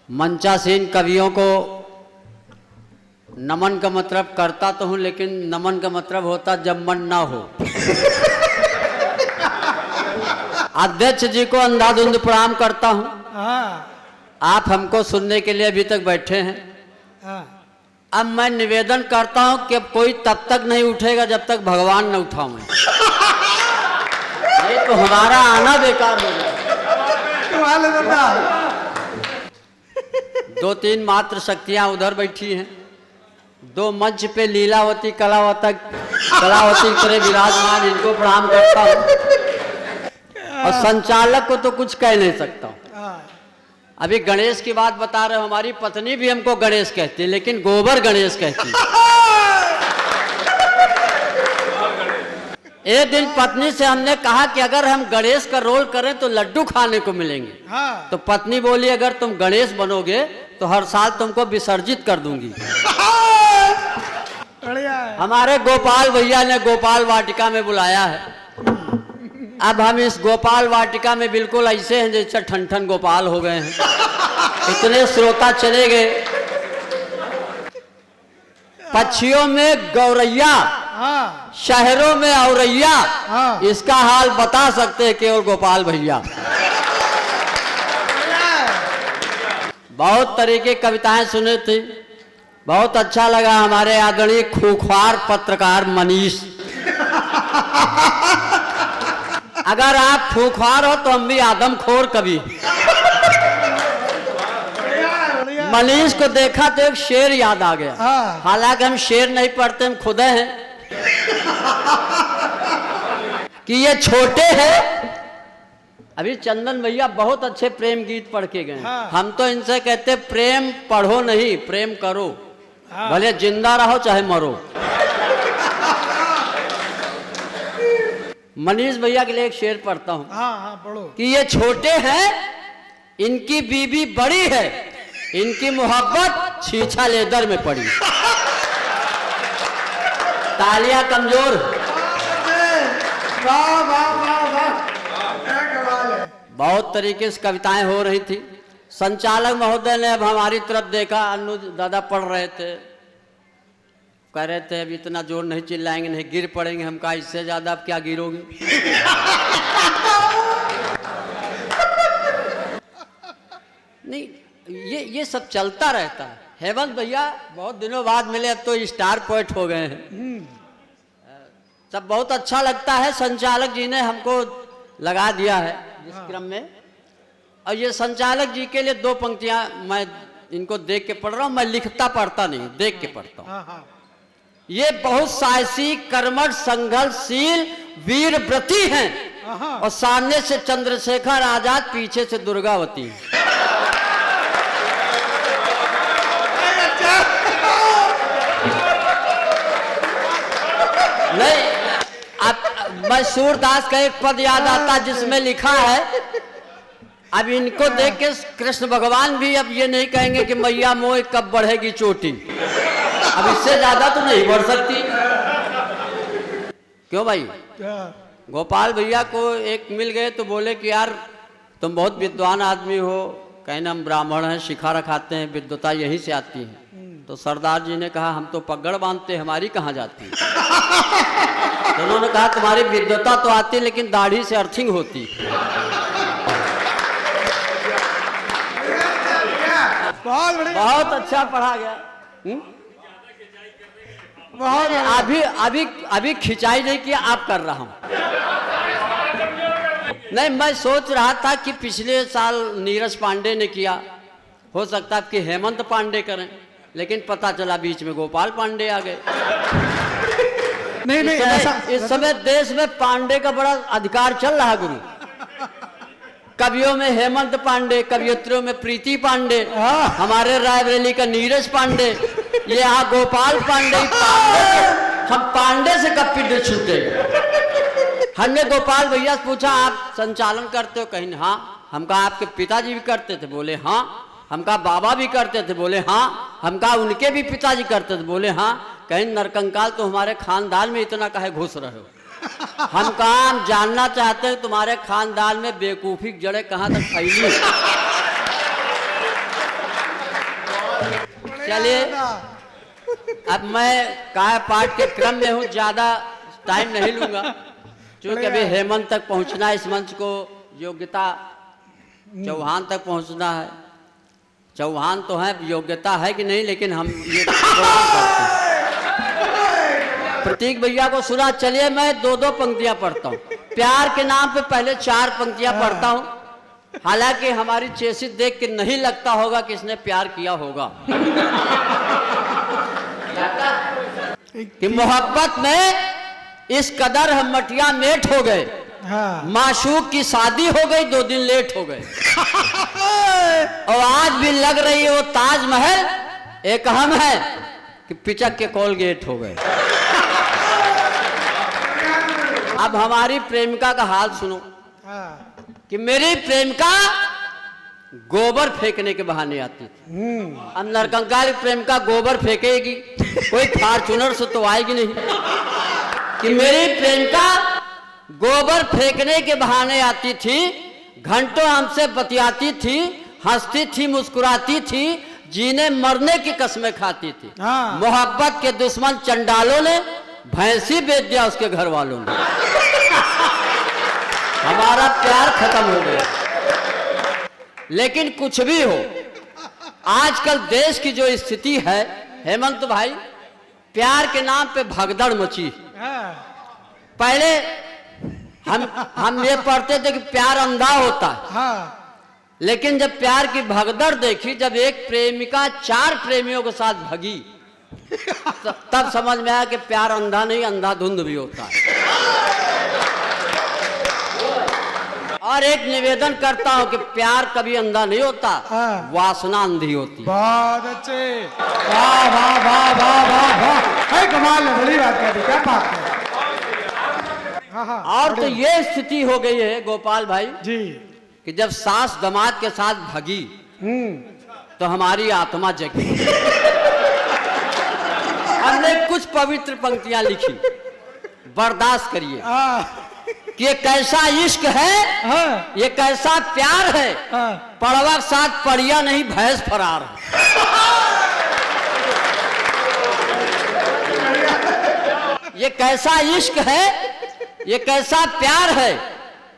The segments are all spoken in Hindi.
मंचासीन कवियों को नमन का मतलब करता तो हूँ, लेकिन नमन का मतलब होता जब मन ना हो। अध्यक्ष जी को अंधाधुंध प्रणाम करता हूँ। आप हमको सुनने के लिए अभी तक बैठे हैं। अब मैं निवेदन करता हूँ कि कोई तब तक नहीं उठेगा जब तक भगवान न उठाऊं। ये तो हमारा आना बेकार हो गया। दो तीन मात्र शक्तियां उधर बैठी हैं, दो मंच पे लीलावती कलावती करे विराजमान, इनको प्रणाम करता हूँ। और संचालक को तो कुछ कह नहीं सकता हूँ। अभी गणेश की बात बता रहे हो, हमारी पत्नी भी हमको गणेश कहती है, लेकिन गोबर गणेश कहती है। एक दिन पत्नी से हमने कहा कि अगर हम गणेश का रोल करें तो लड्डू खाने को मिलेंगे। तो पत्नी बोली अगर तुम गणेश बनोगे तो हर साल तुमको विसर्जित कर दूंगी। हमारे गोपाल भैया ने गोपाल वाटिका में बुलाया है। अब हम इस गोपाल वाटिका में बिल्कुल ऐसे हैं जैसे ठन गोपाल हो गए हैं। इतने श्रोता चले गए। पक्षियों में गौरैया, शहरों में औरैया, इसका हाल बता सकते हैं केवल गोपाल भैया। बहुत तरीके कविताएं सुने थे, बहुत अच्छा लगा। हमारे आदरणीय खूंखार पत्रकार मनीष, अगर आप खूंखार हो तो हम भी आदमखोर कवि। मनीष को देखा तो एक शेर याद आ गया। हालांकि हम शेर नहीं पढ़ते, हम खुदे हैं कि ये छोटे हैं। अभी चंदन भैया बहुत अच्छे प्रेम गीत पढ़ के गए। हम तो इनसे कहते प्रेम पढ़ो नहीं, प्रेम करो, भले जिंदा रहो चाहे मरो। मनीष भैया के लिए एक शेर पढ़ता हूँ। पढ़ो। कि ये छोटे हैं, इनकी बीबी बड़ी है, इनकी मोहब्बत छीछा लेदर में पड़ी। तालियां कमजोर। वाह वाह वाह वाह, बहुत तरीके से कविताएं हो रही थी। संचालक महोदय ने अब हमारी तरफ देखा। अन्नू दादा पढ़ रहे थे, कह रहे थे अब इतना जोर नहीं चिल्लाएंगे, नहीं गिर पड़ेंगे। हम कहा इससे ज्यादा अब क्या गिरोगे। नहीं, ये सब चलता रहता है। हेमंत भैया बहुत दिनों बाद मिले, अब तो स्टार पोएट हो गए हैं। सब बहुत अच्छा लगता है। संचालक जी ने हमको लगा दिया है इस क्रम में। और ये संचालक जी के लिए दो पंक्तियां मैं इनको देख के पढ़ रहा हूं। मैं लिखता पढ़ता नहीं, देख के पढ़ता हूं। ये बहुत साहसी, कर्मठ, संघर्षशील, वीर व्रती हैं और सामने से चंद्रशेखर आजाद, पीछे से दुर्गावती। नहीं, अब मैं सूरदास का एक पद याद आता जिसमें लिखा है, अब इनको देख के कृष्ण भगवान भी अब ये नहीं कहेंगे कि मैया मोह कब बढ़ेगी चोटी। अब इससे ज्यादा तो नहीं बढ़ सकती। क्यों भाई? गोपाल भैया को एक मिल गए तो बोले कि यार तुम बहुत विद्वान आदमी हो, कहना हम ब्राह्मण हैं, शिखा रखाते हैं, विद्वता यहीं से आती है। तो सरदार जी ने कहा हम तो पगड़ बांधते, हमारी कहाँ जाती। तो उन्होंने कहा तुम्हारी विद्वता तो आती लेकिन दाढ़ी से अर्थिंग होती। बहुत अच्छा पढ़ा गया। अभी खिंचाई नहीं किया, आप कर रहा हूं। नहीं, मैं सोच रहा था कि पिछले साल नीरज पांडे ने किया, हो सकता है कि हेमंत पांडे करें, लेकिन पता चला बीच में गोपाल पांडे आ गए। नहीं, इस समय देश में पांडे का बड़ा अधिकार चल रहा। गुरु कवियों में हेमंत पांडे, कवियत्रियों में प्रीति पांडे, हमारे रायबरेली का नीरज पांडे, ये यहाँ गोपाल पांडे। हम पांडे से कब पिंड छूटे। हमने गोपाल भैया से पूछा आप संचालन करते हो? कहीं हाँ। हम कहा आपके पिताजी भी करते थे? बोले हाँ। हम कहा बाबा भी करते थे? बोले हाँ। हम कहा उनके भी पिताजी करते थे? बोले हाँ। कहीं नरकंकाल तो हमारे खानदान में इतना काहे घुस रहे हो। हम कहा हम जानना चाहते हैं तुम्हारे खानदान में बेवकूफी जड़े कहाँ तक फैली। चलिए, अब मैं काय पाठ के क्रम में हूँ, ज्यादा टाइम नहीं लूंगा, क्योंकि अभी हेमंत तक पहुंचना है। इस मंच को योग्यता चौहान तक पहुंचना है। चौहान तो है, योग्यता है कि नहीं, लेकिन हम ये प्रतीक भैया को सुना। चलिए, मैं 2-2 पंक्तियां पढ़ता हूँ। प्यार के नाम पे पहले 4 पंक्तियां पढ़ता हूँ। हालांकि हमारी चेसिस देख के नहीं लगता होगा कि इसने प्यार किया होगा। कि मोहब्बत में इस कदर हम मटिया मेट हो गए, माशूक की शादी हो गई, 2 दिन लेट हो गए। और आज भी लग रही है वो ताजमहल, एक हम है कि पिचक के कोलगेट हो गए। अब हमारी प्रेमिका का हाल सुनो कि मेरी प्रेमिका गोबर फेंकने के बहाने आती थी। अब नरकंकाल प्रेमिका गोबर फेंकेगी, कोई फॉर्च्यूनर से तो आएगी नहीं। कि मेरी प्रेमिका गोबर फेंकने के बहाने आती थी, घंटों हमसे बतियाती थी, हंसती थी, मुस्कुराती थी, जीने मरने की कसमें खाती थी। मोहब्बत के दुश्मन चंडालों ने भैंसी बेच दिया उसके घर वालों ने। हमारा प्यार खत्म हो गया। लेकिन कुछ भी हो, आजकल देश की जो स्थिति है हेमंत भाई, प्यार के नाम पे भगदड़ मची। पहले हम ये पढ़ते थे कि प्यार अंधा होता है, लेकिन जब प्यार की भगदड़ देखी, जब एक प्रेमिका 4 प्रेमियों के साथ भगी, तब समझ में आया कि प्यार अंधा नहीं, अंधाधुंध भी होता है। और एक निवेदन करता हूं कि प्यार कभी अंधा नहीं होता, वासना अंधी होती है। बहुत अच्छे, वाह वाह वाह वाह वाह वाह, कमाल है, बड़ी बात है, क्या बात है। और तो ये स्थिति हो गई है गोपाल भाई जी कि जब सास दामाद के साथ भगी तो हमारी आत्मा जगी। हमने कुछ पवित्र पंक्तियां लिखी, बर्दाश्त करिए। कि ये कैसा इश्क है, ये कैसा प्यार है, पड़वा के साथ पड़िया नहीं, भैंस फरार है। ये कैसा इश्क है, ये कैसा प्यार है,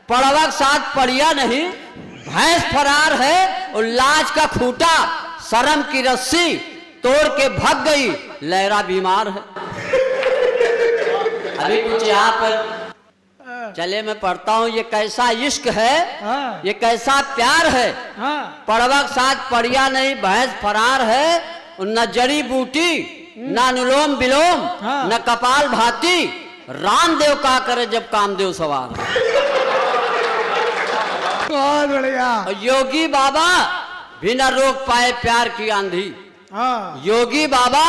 पड़वा के साथ पड़िया नहीं, भैंस फरार है। और लाज का खूंटा, शर्म की रस्सी तोड़ के भाग गई, लहरा बीमार है। अभी कुछ यहाँ पर चले, मैं पढ़ता हूँ। ये कैसा इश्क है, ये कैसा प्यार है, पड़वा के साथ पड़िया नहीं, भैंस फरार है। न जड़ी बूटी, न अनुलोम विलोम, न कपाल भाती, रामदेव का करे जब कामदेव सवार। बहुत बढ़िया। योगी बाबा भी न रोक पाए प्यार की आंधी, योगी बाबा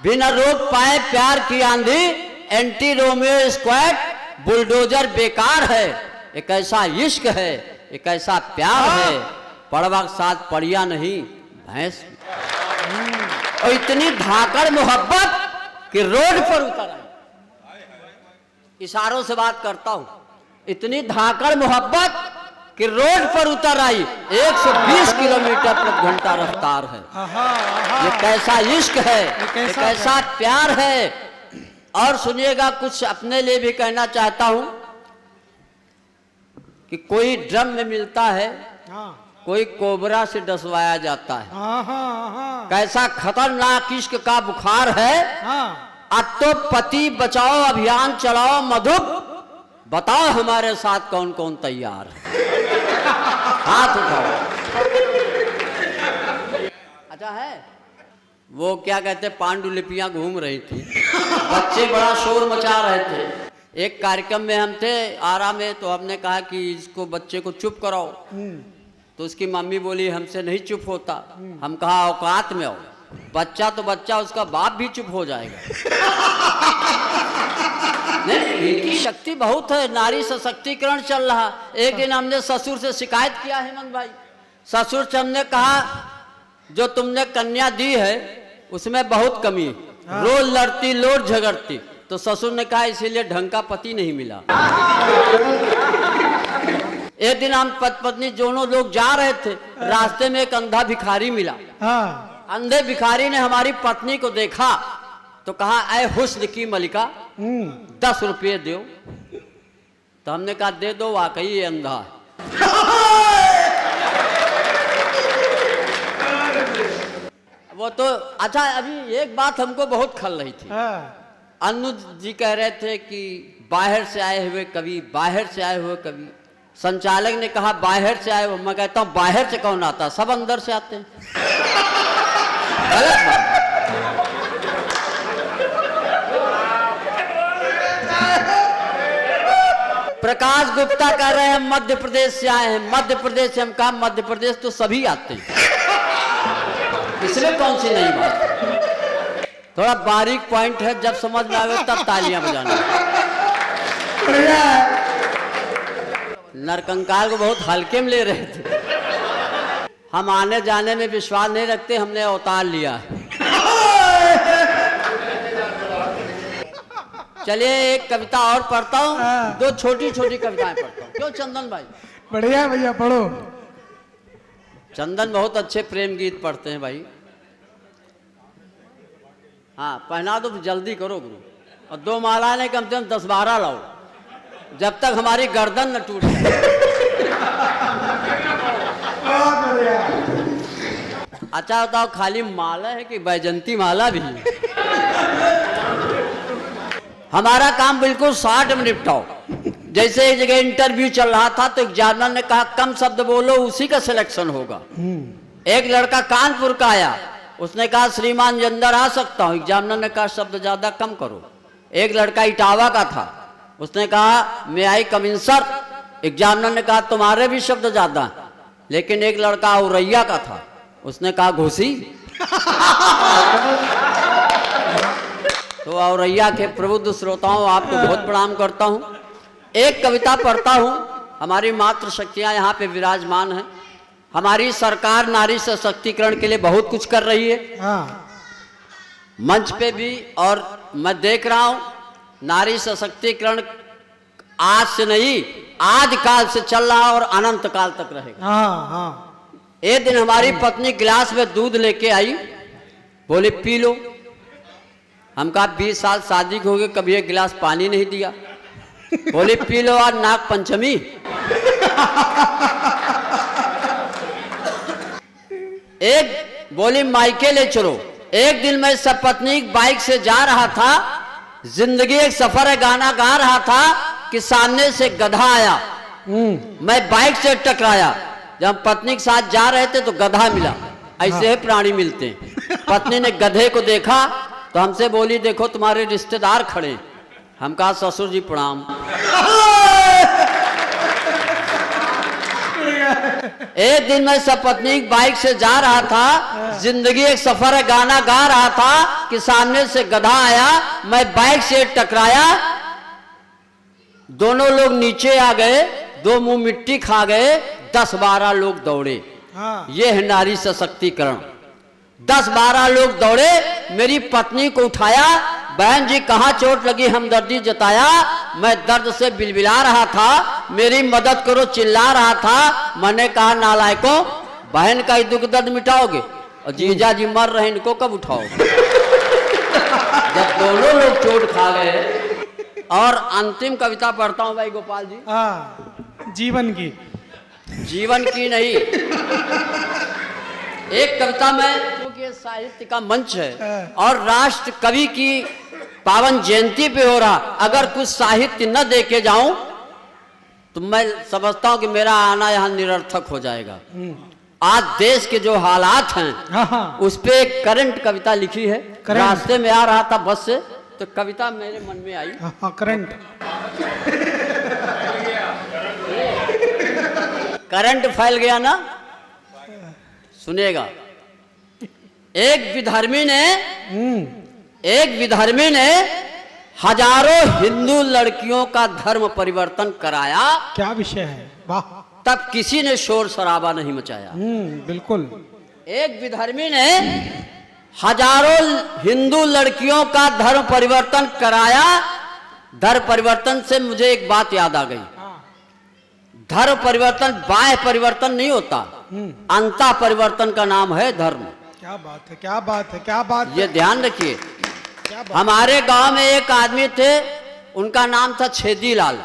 भी न रोक पाए प्यार की आंधी, एंटी रोमियो स्क्वाड बुलडोजर बेकार है। एक ऐसा इश्क है, एक ऐसा प्यार है, पड़वा के साथ पड़िया नहीं, भैंस। और इतनी धाकड़ मोहब्बत कि रोड पर उतर आई। इशारों से बात करता हूं। इतनी धाकड़ मोहब्बत कि रोड पर उतर आई, 120 किलोमीटर प्रति घंटा रफ्तार है। ये कैसा इश्क है, ये कैसा प्यार है। और सुनिएगा, कुछ अपने लिए भी कहना चाहता हूं कि कोई ड्रम में मिलता है, कोई कोबरा से डसवाया जाता है। कैसा खतरनाक इश्क का बुखार है। अब तो पति बचाओ अभियान चलाओ मधुप, बताओ हमारे साथ कौन कौन तैयार है। हाथ उठाओ। अच्छा है, वो क्या कहते, पांडुलिपियां घूम रही थी, बच्चे बड़ा शोर मचा रहे थे। एक कार्यक्रम में हम थे आरा में, तो हमने कहा कि इसको बच्चे को चुप कराओ, तो उसकी मम्मी बोली हमसे नहीं चुप होता। हम कहा औकात में आओ, बच्चा तो बच्चा, उसका बाप भी चुप हो जाएगा। नहीं, इनकी शक्ति बहुत है, नारी सशक्तिकरण चल रहा। एक दिन हमने ससुर से शिकायत किया, हेमंत भाई, ससुर से हमने कहा जो तुमने कन्या दी है उसमें बहुत कमी है, रोज लड़ती लोट झगड़ती। तो ससुर ने कहा इसीलिए ढंग का पति नहीं मिला। एक दिन हम पति पत्नी दोनों लोग जा रहे थे, रास्ते में एक अंधा भिखारी मिला। अंधे भिखारी ने हमारी पत्नी को देखा तो कहा, ऐ हुस्न की मलिका 10 रुपये दो। तो हमने कहा दे दो, वाकई ये अंधा है। वो तो अच्छा, अभी एक बात हमको बहुत खल रही थी। अनुज जी कह रहे थे कि बाहर से आए हुए कवि, बाहर से आए हुए कवि। संचालक ने कहा बाहर से आए हुए। मैं कहता हूं बाहर से कौन आता, सब अंदर से आते हैं। गलत बात। प्रकाश गुप्ता कह रहे हैं मध्य प्रदेश से आए हैं, मध्य प्रदेश से। हम कहा मध्य प्रदेश तो सभी आते हैं, इसमें कौन सी नई बात। थोड़ा बारीक पॉइंट है, जब समझ में आवे तब तालियां बजाना। नरकंकाल को बहुत हल्के में ले रहे थे। हम आने जाने में विश्वास नहीं रखते, हमने अवतार लिया। चलिए एक कविता और पढ़ता हूँ, 2 छोटी छोटी कविताएं पढ़ता हूँ। क्यों चंदन भाई? बढ़िया भैया, पढ़ो। चंदन बहुत अच्छे प्रेम गीत पढ़ते हैं भाई। हाँ पहना दो, जल्दी करो गुरु। और 2 माला ने कम से कम 10-12 लाओ, जब तक हमारी गर्दन न टूट जाए। अच्छा बताओ, खाली माला है कि बैजंती माला भी है? हमारा काम बिल्कुल 60 में निपटाओ। जैसे एक जगह इंटरव्यू चल रहा था तो एग्जामिनर ने कहा कम शब्द बोलो, उसी का सिलेक्शन होगा। एक लड़का कानपुर का आया, उसने कहा श्रीमान जी अंदर आ सकता हूं। एग्जामिनर ने कहा शब्द ज्यादा कम करो। एक लड़का इटावा का था, उसने कहा मैं आई कम इन सर। एग्जामिनर ने कहा तुम्हारे भी शब्द ज्यादा। लेकिन एक लड़का औरैया का था, उसने कहा घुसी। तो औरैया के प्रबुद्ध श्रोताओं, आपको बहुत प्रणाम करता हूं। एक कविता पढ़ता हूं। हमारी मातृ शक्तियां यहाँ पे विराजमान हैं। हमारी सरकार नारी सशक्तिकरण के लिए बहुत कुछ कर रही है, मंच पे भी, और मैं देख रहा हूं नारी सशक्तिकरण आज से नहीं, आदि काल से चल रहा और अनंत काल तक रहेगा। एक दिन हमारी पत्नी गिलास में दूध लेके आई, बोले पी लो। हम कहा 20 साल शादी हो गए, कभी एक गिलास पानी नहीं दिया। बोले पी लो, आज नाग पंचमी। एक बोली मायके ले चलो। एक दिन मैं सपत्नी बाइक से जा रहा था, जिंदगी एक सफर है गाना गा रहा था कि सामने से गधा आया। मैं बाइक से टकराया। जब पत्नी के साथ जा रहे थे तो गधा मिला। ऐसे ही प्राणी मिलते हैं। पत्नी ने गधे को देखा तो हमसे बोली देखो तुम्हारे रिश्तेदार खड़े। हम कहा ससुर जी प्रणाम। एक दिन मैं सपत्नी बाइक से जा रहा था, जिंदगी एक सफर है गाना गा रहा था कि सामने से गधा आया। मैं बाइक से टकराया, दोनों लोग नीचे आ गए, 2 मुंह मिट्टी खा गए, 10-12 लोग दौड़े। ये है नारी सशक्तिकरण। 10-12 लोग दौड़े, मेरी पत्नी को उठाया। बहन जी कहाँ चोट लगी, हमदर्दी जताया। मैं दर्द से बिलबिला रहा था, मेरी मदद करो चिल्ला रहा था। मैंने कहा नालायकों, बहन का ही दुख दर्द मिटाओगे और जीजा जी मर रहे, इनको कब उठाओगे? जब दोनों लोग चोट खा गए। और अंतिम कविता पढ़ता हूं भाई गोपाल जी। जीवन की, जीवन की नहीं, एक कविता में, क्योंकि साहित्य का मंच है और राष्ट्र कवि की पावन जयंती पे हो रहा, अगर कुछ साहित्य न देके जाऊं तो मैं समझता हूं कि मेरा आना यहाँ निरर्थक हो जाएगा। आज देश के जो हालात हैं उस पे एक करंट कविता लिखी है। रास्ते में आ रहा था बस से तो कविता मेरे मन में आई। करंट फैल गया ना, सुनेगा। एक विधर्मी ने हजारों हिंदू लड़कियों का धर्म परिवर्तन कराया। क्या विषय है, वाह। तब किसी ने शोर शराबा नहीं मचाया। बिल्कुल। एक विधर्मी ने हजारों हिंदू लड़कियों का धर्म परिवर्तन कराया। धर्म परिवर्तन से मुझे एक बात याद आ गई। धर्म परिवर्तन बाह्य परिवर्तन नहीं होता, अंतः परिवर्तन का नाम है धर्म। क्या बात है, क्या बात है, क्या बात ये है, ध्यान रखिए। क्या बात। हमारे गांव में एक आदमी थे, उनका नाम था छेदी लाल।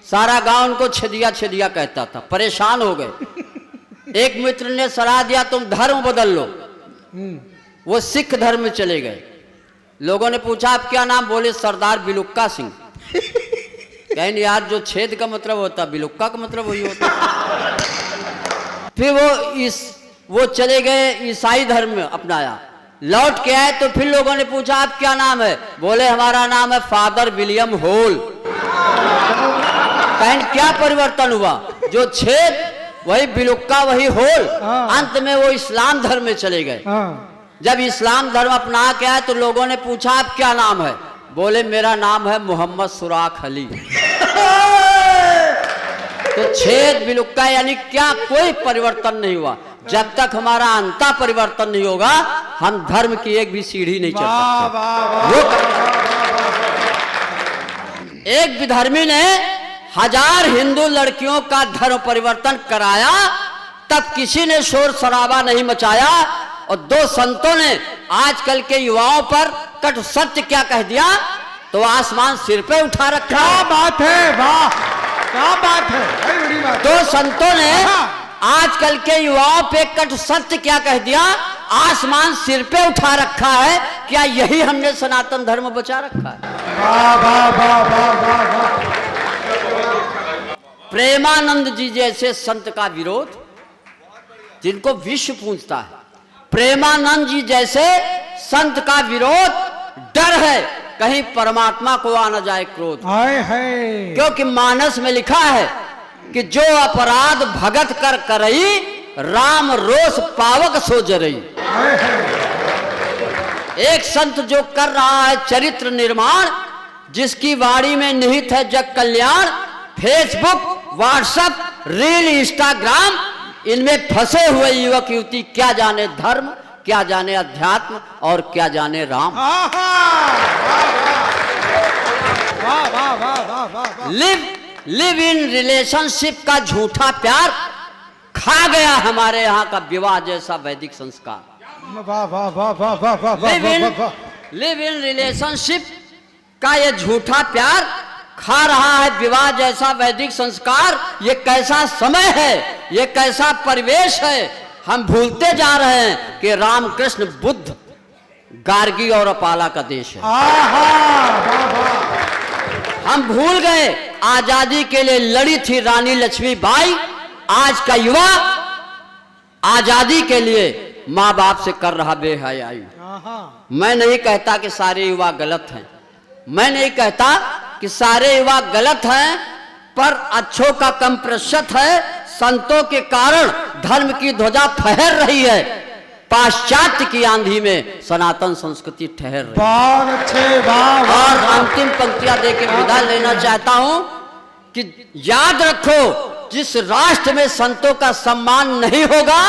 सारा गांव उनको छेदिया छेदिया कहता था, परेशान हो गए। एक मित्र ने सलाह दिया तुम धर्म बदल लो। वो सिख धर्म में चले गए। लोगों ने पूछा आप क्या नाम? बोले सरदार बिलुक्का सिंह। कहें यार जो छेद का मतलब होता बिलुक्का का मतलब वही होता। फिर वो चले गए ईसाई धर्म में अपनाया। लौट के आए तो फिर लोगों ने पूछा आप क्या नाम है? बोले हमारा नाम है फादर विलियम होल। कहें क्या परिवर्तन हुआ? जो छेद वही बिलुक्का वही होल। अंत में वो इस्लाम धर्म में चले गए। जब इस्लाम धर्म अपना के आए तो लोगों ने पूछा आप क्या नाम है? बोले मेरा नाम है मोहम्मद सुराख अली। तो छेद बिलुक्का यानी क्या कोई परिवर्तन नहीं हुआ। जब तक हमारा अंता परिवर्तन नहीं होगा हम धर्म की एक भी सीढ़ी नहीं चढ़ सकते। एक विधर्मी ने 1000 हिंदू लड़कियों का धर्म परिवर्तन कराया, तब किसी ने शोर शराबा नहीं मचाया। और 2 संतों ने आजकल के युवाओं पर कट सत्य क्या कह दिया तो आसमान सिर पे उठा रखा। क्या बात है, वाह क्या बात है, बड़ी बात। 2 संतों ने आजकल के युवाओं पे कट सत्य क्या कह दिया, आसमान सिर पे उठा रखा है। क्या यही हमने सनातन धर्म बचा रखा है? वाह वाह वाह वाह वाह वाह। प्रेमानंद जी जैसे संत का विरोध जिनको विश्व पूजता है, प्रेमानंद जी जैसे संत का विरोध डर है कहीं परमात्मा को आ न जाए क्रोध। हाय हाय। क्योंकि मानस में लिखा है कि जो अपराध भगत कर करई राम रोष पावक सो जरई। एक संत जो कर रहा है चरित्र निर्माण, जिसकी वाणी में निहित है जग कल्याण, फेसबुक व्हाट्सएप रील इंस्टाग्राम इनमें फंसे हुए युवक युवती क्या जाने धर्म, क्या जाने अध्यात्म और क्या जाने राम। लिव इन रिलेशनशिप का झूठा प्यार खा गया हमारे यहाँ का विवाह जैसा वैदिक संस्कार। लिव इन रिलेशनशिप का ये झूठा प्यार खा रहा है विवाह जैसा वैदिक संस्कार। ये कैसा समय है, ये कैसा परिवेश है। हम भूलते जा रहे हैं कि रामकृष्ण बुद्ध गार्गी और अपाला का देश है। हम भूल गए आजादी के लिए लड़ी थी रानी लक्ष्मीबाई। आज का युवा आजादी के लिए माँ बाप से कर रहा बेहयाई। मैं नहीं कहता कि सारे युवा गलत हैं, मैं नहीं कहता कि सारे युवा गलत हैं, पर अच्छों का कम प्रतिशत है। संतों के कारण धर्म की ध्वजा फहर रही है, पाश्चात्य की आंधी में सनातन संस्कृति ठहर रही है। बहुत अच्छे, वाह। और अंतिम पंक्तियां देकर विदा लेना चाहता हूं कि याद रखो जिस राष्ट्र में संतों का सम्मान नहीं होगा,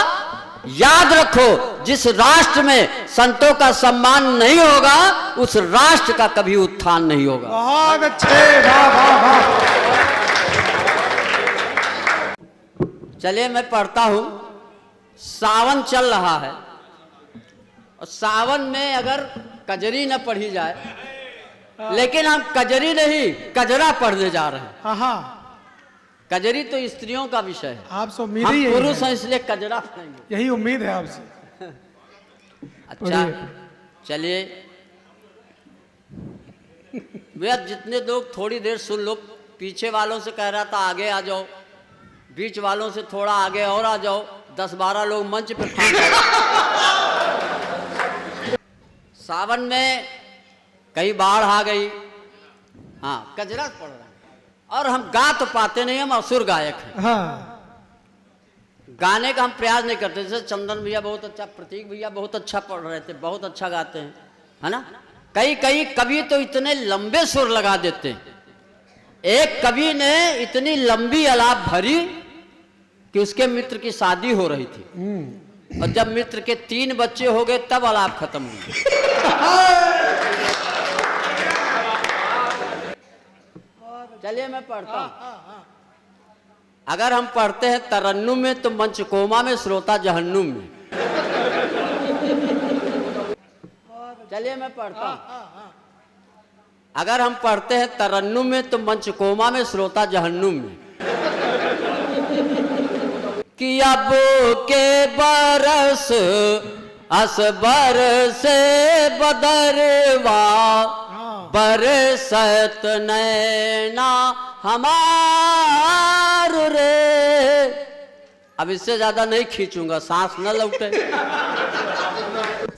याद रखो जिस राष्ट्र में संतों का सम्मान नहीं होगा उस राष्ट्र का कभी उत्थान नहीं होगा। बहुत अच्छे, वाह वाह वाह। चलिए मैं पढ़ता हूं। सावन चल रहा है और सावन में अगर कजरी न पढ़ी जाए, लेकिन हम कजरी नहीं कजरा पढ़ने जा रहे हैं। कजरी तो स्त्रियों का विषय है, आपसे उम्मीद हम ही है, पुरुष हैं इसलिए कजरा पढ़ेंगे। यही उम्मीद है आपसे। अच्छा चलिए भैया, जितने लोग थोड़ी देर सुन लो। पीछे वालों से कह रहा था आगे आ जाओ, बीच वालों से थोड़ा आगे और आ जाओ। 10-12 लोग मंच पे। सावन में कई बाढ़ आ गई। हाँ कजरा पड़ रहा है और हम गा तो पाते नहीं, हम असुर गायक हैं। गाने का हम प्रयास नहीं करते। जैसे चंदन भैया बहुत अच्छा, प्रतीक भैया बहुत अच्छा पढ़ रहे थे, बहुत अच्छा गाते हैं, है ना। कई कवि तो इतने लंबे सुर लगा देते हैं। एक कवि ने इतनी लंबी अलाप भरी कि उसके मित्र की शादी हो रही थी और जब मित्र के 3 बच्चे हो गए तब अलाप खत्म हुई। चलिए मैं पढ़ता हूं। अगर हम पढ़ते हैं तरन्नुम में तो मंच कोमा में, श्रोता जहन्नुम में। चलिए मैं पढ़ता हूँ। अगर हम पढ़ते हैं तरन्नुम में तो मंचकोमा में, श्रोता जहन्नुम में। कि अब के बरस असबर से बदरवा बरसत नैना हमार रे। अब इससे ज्यादा नहीं खींचूंगा, सांस न लौटे।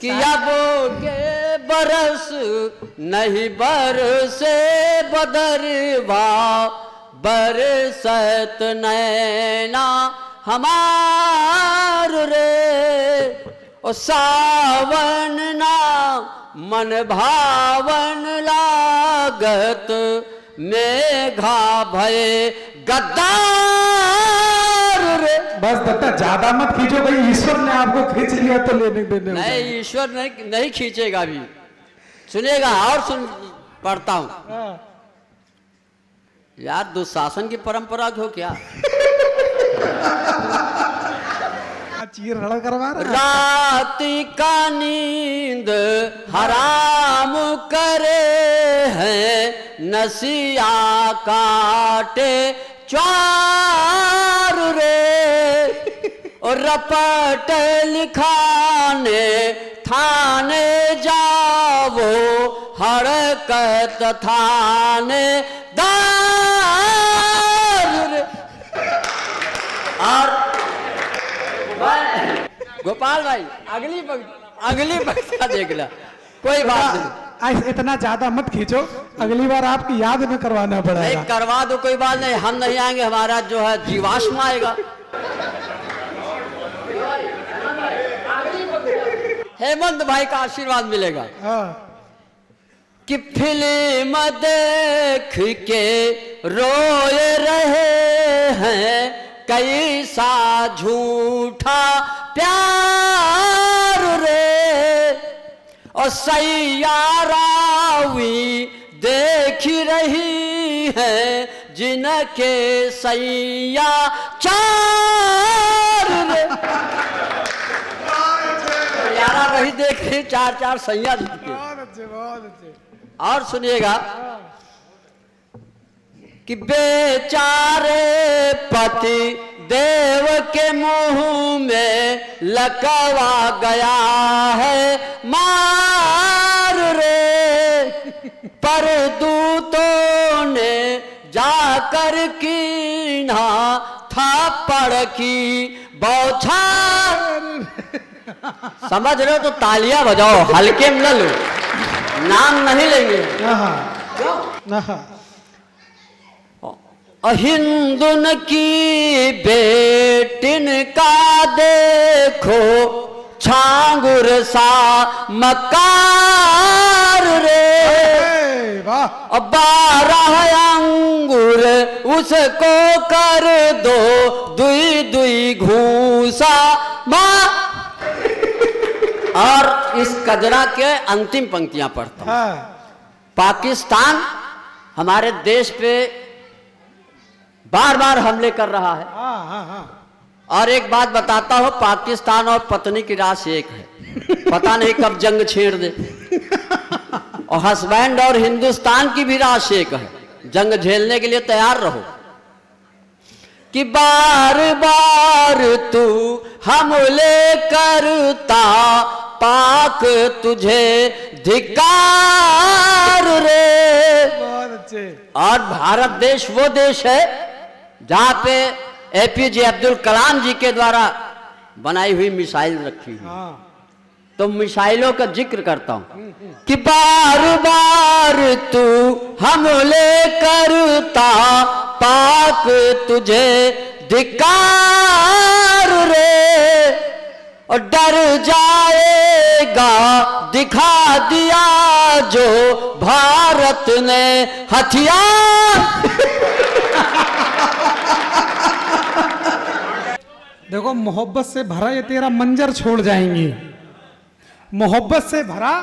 कि अब के बरस नहीं बरसे बदरवा बरसत नैना हमार रे। ओ सावन ना मन भावन लागत मेघा भये गद्दार रे। बस दत्ता ज्यादा मत खींचो भाई, ईश्वर ने आपको खींच लिया तो लेने देने नहीं, ईश्वर नहीं खींचेगा अभी, सुनिएगा। और सुन पढ़ता हूं। यार दुशासन की परंपरा हो क्या? चीर रड़ा करवा रहा है। रात का नींद हराम करे हैं, नसिया काटे चार रे। और रपट लिखाने थाने जावो, हरकत थाने दार रे। और गोपाल भाई अगली पक्का देख ला, कोई बात नहीं। इतना ज्यादा मत खींचो, अगली बार आपकी याद में करवाना पड़ेगा। नहीं करवा दो, कोई बात नहीं, हम नहीं आएंगे, हमारा जो है जीवाश्म आएगा। हेमंत भाई का आशीर्वाद मिलेगा। कि फिल्म देख के रोए रहे हैं, कैसा झूठा प्यार रे। और सैयारावी देख रही है, जिनके सैया चार रे। सैयारा रही देख रही, चार सैया दिख के। बहुत अच्छे। और सुनिएगा कि बेचारे पति देव के मुंह में लकवा गया है मार रे। पर दूतों ने जाकर कीना थप्पड़ की बौछार। समझ रहे हो तो तालियां बजाओ, हल्के में न लो, नाम नहीं लेंगे। हिंदुन की बेटिन का देखो छांगुर सा मकार रे। 12 अंगुर उसको कर दो, दुई दुई घूसा माँ। और इस कजरा के अंतिम पंक्तियां पढ़ता हूं। पाकिस्तान हमारे देश पे बार बार हमले कर रहा है। और एक बात बताता हूं, पाकिस्तान और पत्नी की राशि एक है, पता नहीं कब जंग छेड़ दे। और हस्बैंड और हिंदुस्तान की भी राशि एक है, जंग झेलने के लिए तैयार रहो। कि बार बार तू हमले करता, पाक तुझे धिक्कार रे। बहुत अच्छे। और भारत देश वो देश है जहां पे APJ अब्दुल कलाम जी के द्वारा बनाई हुई मिसाइल रखी है। तो मिसाइलों का जिक्र करता हूं कि बार बार तू हमले करता, पाक तुझे धिक्कार रे। और डर जाएगा दिखा दिया जो भारत ने हथियार। देखो मोहब्बत से भरा ये तेरा मंजर छोड़ जाएंगी, मोहब्बत से भरा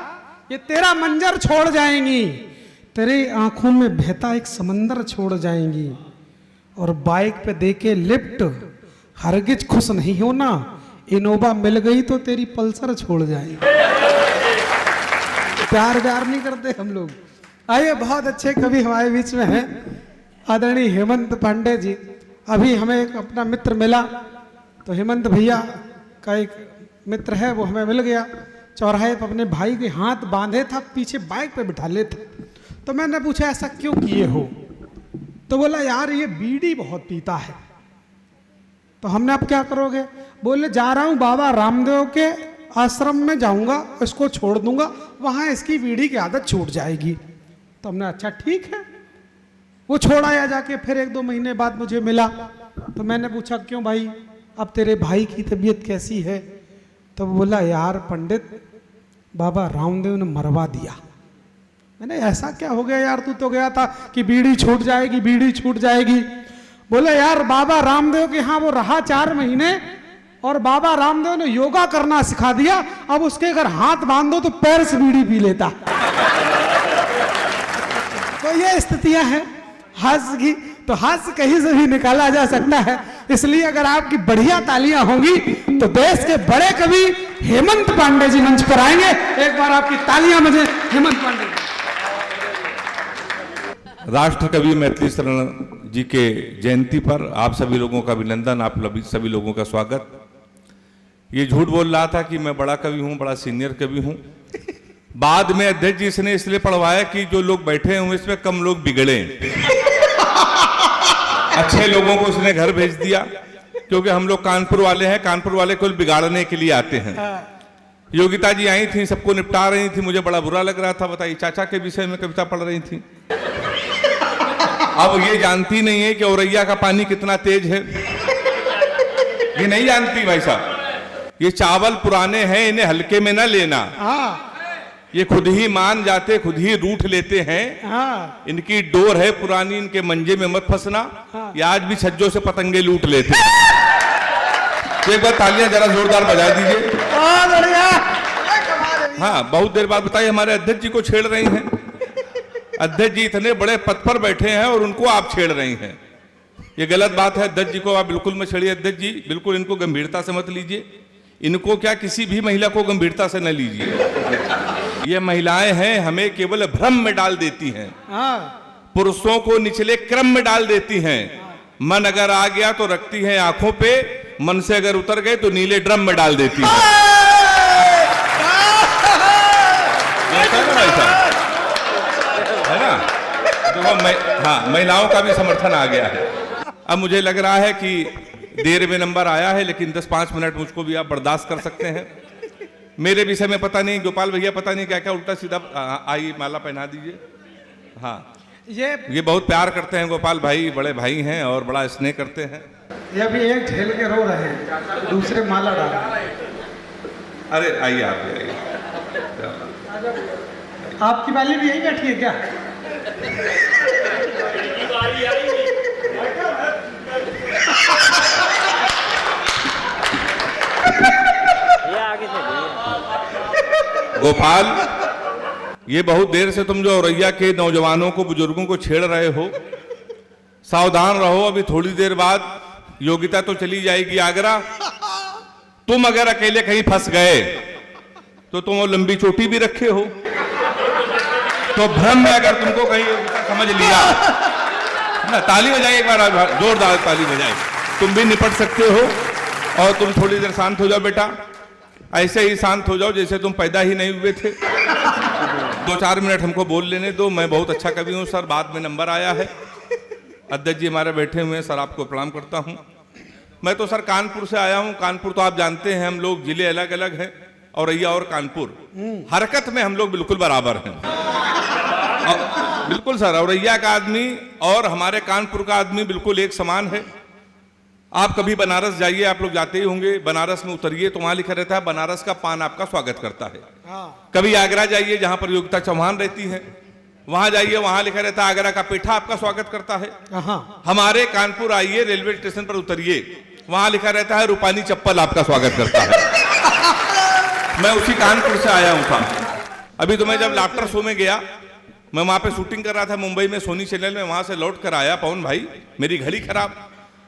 ये तेरा मंजर छोड़ जाएंगी, तेरी आंखों में बहता एक समंदर छोड़ जाएंगी। और बाइक पे देके लिफ्ट, हरगिज खुश नहीं होना, इनोवा मिल गई तो तेरी पल्सर छोड़ जाएगी। प्यार व्यार नहीं करते हम लोग। आइए, बहुत अच्छे कवि हमारे बीच में हैं, आदरणीय हेमंत पांडे जी। अभी हमें एक अपना मित्र मिला, तो हेमंत भैया का एक मित्र है, वो हमें मिल गया चौराहे पर, अपने भाई के हाथ बांधे था, पीछे बाइक पे बिठा ले थे। तो मैंने पूछा ऐसा क्यों किए हो? तो बोला यार ये बीड़ी बहुत पीता है। तो हमने अब क्या करोगे? बोले जा रहा हूं बाबा रामदेव के आश्रम में जाऊंगा, इसको छोड़ दूंगा, वहां इसकी बीड़ी की आदत छूट जाएगी। तो हमने अच्छा ठीक है, वो छोड़ आया जाके। फिर 1-2 महीने बाद मुझे मिला, तो मैंने पूछा क्यों भाई, अब तेरे भाई की तबीयत कैसी है? तो बोला यार पंडित, बाबा रामदेव ने मरवा दिया। मैंने ऐसा क्या हो गया यार, तू तो गया था कि बीड़ी छूट जाएगी, बीड़ी छूट जाएगी। बोले यार बाबा रामदेव के यहाँ वो रहा 4 महीने, और बाबा रामदेव ने योगा करना सिखा दिया। अब उसके अगर हाथ बांध दो तो पैर से बीड़ी पी लेता। तो ये स्थितियां हैं हास्य की, तो हास्य कहीं से भी निकाला जा सकता है। इसलिए अगर आपकी बढ़िया तालियां होंगी तो देश के बड़े कवि हेमंत पांडे जी मंच पर आएंगे। एक बार आपकी तालियां बजे हेमंत पांडे जी। राष्ट्र कवि मैथिली शरण जी के जयंती पर आप सभी लोगों का अभिनंदन, आप सभी लोगों का स्वागत। ये झूठ बोल रहा था कि मैं बड़ा कवि हूं, बड़ा सीनियर कवि हूं। बाद में अध्यक्ष जी इसने इसलिए पढ़वाया कि जो लोग बैठे हुए इसमें कम लोग बिगड़े, अच्छे लोगों को उसने घर भेज दिया, क्योंकि हम लोग कानपुर वाले हैं, कानपुर वाले को बिगाड़ने के लिए आते हैं। योगिता जी आई थी, सबको निपटा रही थी, मुझे बड़ा बुरा लग रहा था। बताइए, चाचा के विषय में कविता पढ़ रही थी। अब ये जानती नहीं है कि औरैया का पानी कितना तेज है, ये नहीं जानती भाई साहब। ये चावल पुराने हैं, इन्हें हल्के में ना लेना। ये खुद ही मान जाते, खुद ही रूठ लेते हैं। इनकी डोर है पुरानी, इनके मंजे में मत फंसना। ये आज भी छज्जों से पतंगे लूट लेते हैं। तो एक बार तालियां जरा जोरदार बजा दीजिए। हाँ, बहुत देर बाद बताइए, हमारे अध्यक्ष जी को छेड़ रही हैं। अध्यक्ष जी इतने बड़े पद पर बैठे हैं और उनको आप छेड़ रही हैं, ये गलत बात है। अध्यक्ष जी को आप बिल्कुल मत छेड़िए। अध्यक्ष जी बिल्कुल इनको गंभीरता से मत लीजिए। इनको क्या, किसी भी महिला को गंभीरता से न लीजिए। ये महिलाएं हैं, हमें केवल भ्रम में डाल देती हैं, पुरुषों को निचले क्रम में डाल देती हैं। मन अगर आ गया तो रखती हैं आंखों पे, मन से अगर उतर गए तो नीले ड्रम में डाल देती हैं। है ना? तो हाँ, महिलाओं का भी समर्थन आ गया है। अब मुझे लग रहा है कि देर में नंबर आया है, लेकिन 10-5 मिनट मुझको भी आप बर्दाश्त कर सकते हैं। मेरे विषय में पता नहीं, गोपाल भैया पता नहीं क्या क्या उल्टा सीधा। आई माला पहना दीजिए। हाँ, ये बहुत प्यार करते हैं गोपाल भाई, बड़े भाई हैं और बड़ा स्नेह करते हैं। ये अभी एक झेल के रो रहे हैं, दूसरे माला डाल। अरे आइए, आप आइए। आपकी वाली भी यही बैठी है क्या? गोपाल, ये बहुत देर से तुम जो औरैया के नौजवानों को, बुजुर्गों को छेड़ रहे हो, सावधान रहो। अभी थोड़ी देर बाद योगिता तो चली जाएगी आगरा। तुम अगर अकेले कहीं फंस गए तो तुम वो लंबी चोटी भी रखे हो, तो भ्रम में अगर तुमको कहीं समझ लिया ना, ताली बजाए एक बार, जोरदार ताली बजाए। तुम भी निपट सकते हो। और तुम थोड़ी देर शांत हो जाओ बेटा, ऐसे ही शांत हो जाओ जैसे तुम पैदा ही नहीं हुए थे। 2-4 मिनट हमको बोल लेने दो। मैं बहुत अच्छा कवि हूँ सर, बाद में नंबर आया है। अध्यक्ष जी हमारे बैठे हुए हैं सर, आपको प्रणाम करता हूँ। मैं तो सर कानपुर से आया हूँ। कानपुर तो आप जानते हैं, हम लोग जिले अलग अलग हैं, औरैया और कानपुर हरकत में हम लोग बिल्कुल बराबर हैं। बिल्कुल सर, औरैया का आदमी और हमारे कानपुर का आदमी बिल्कुल एक समान है। आप कभी बनारस जाइए, आप लोग जाते ही होंगे, बनारस में उतरिए तो वहां लिखा रहता है बनारस का पान आपका स्वागत करता है। कभी आगरा जाइए जहां पर योगिता चौहान रहती है, वहां जाइए, वहां लिखा रहता है आगरा का पेठा आपका स्वागत करता है। हमारे कानपुर आइए, रेलवे स्टेशन पर उतरिए, वहां लिखा रहता है रूपानी चप्पल आपका स्वागत करता है। मैं उसी कानपुर से आया हूं था। अभी तो मैं जब लाफ्टर शो में गया, मैं वहां पे शूटिंग कर रहा था मुंबई में, सोनी चैनल में, वहां से लौट कर आया। पवन भाई, मेरी घड़ी खराब।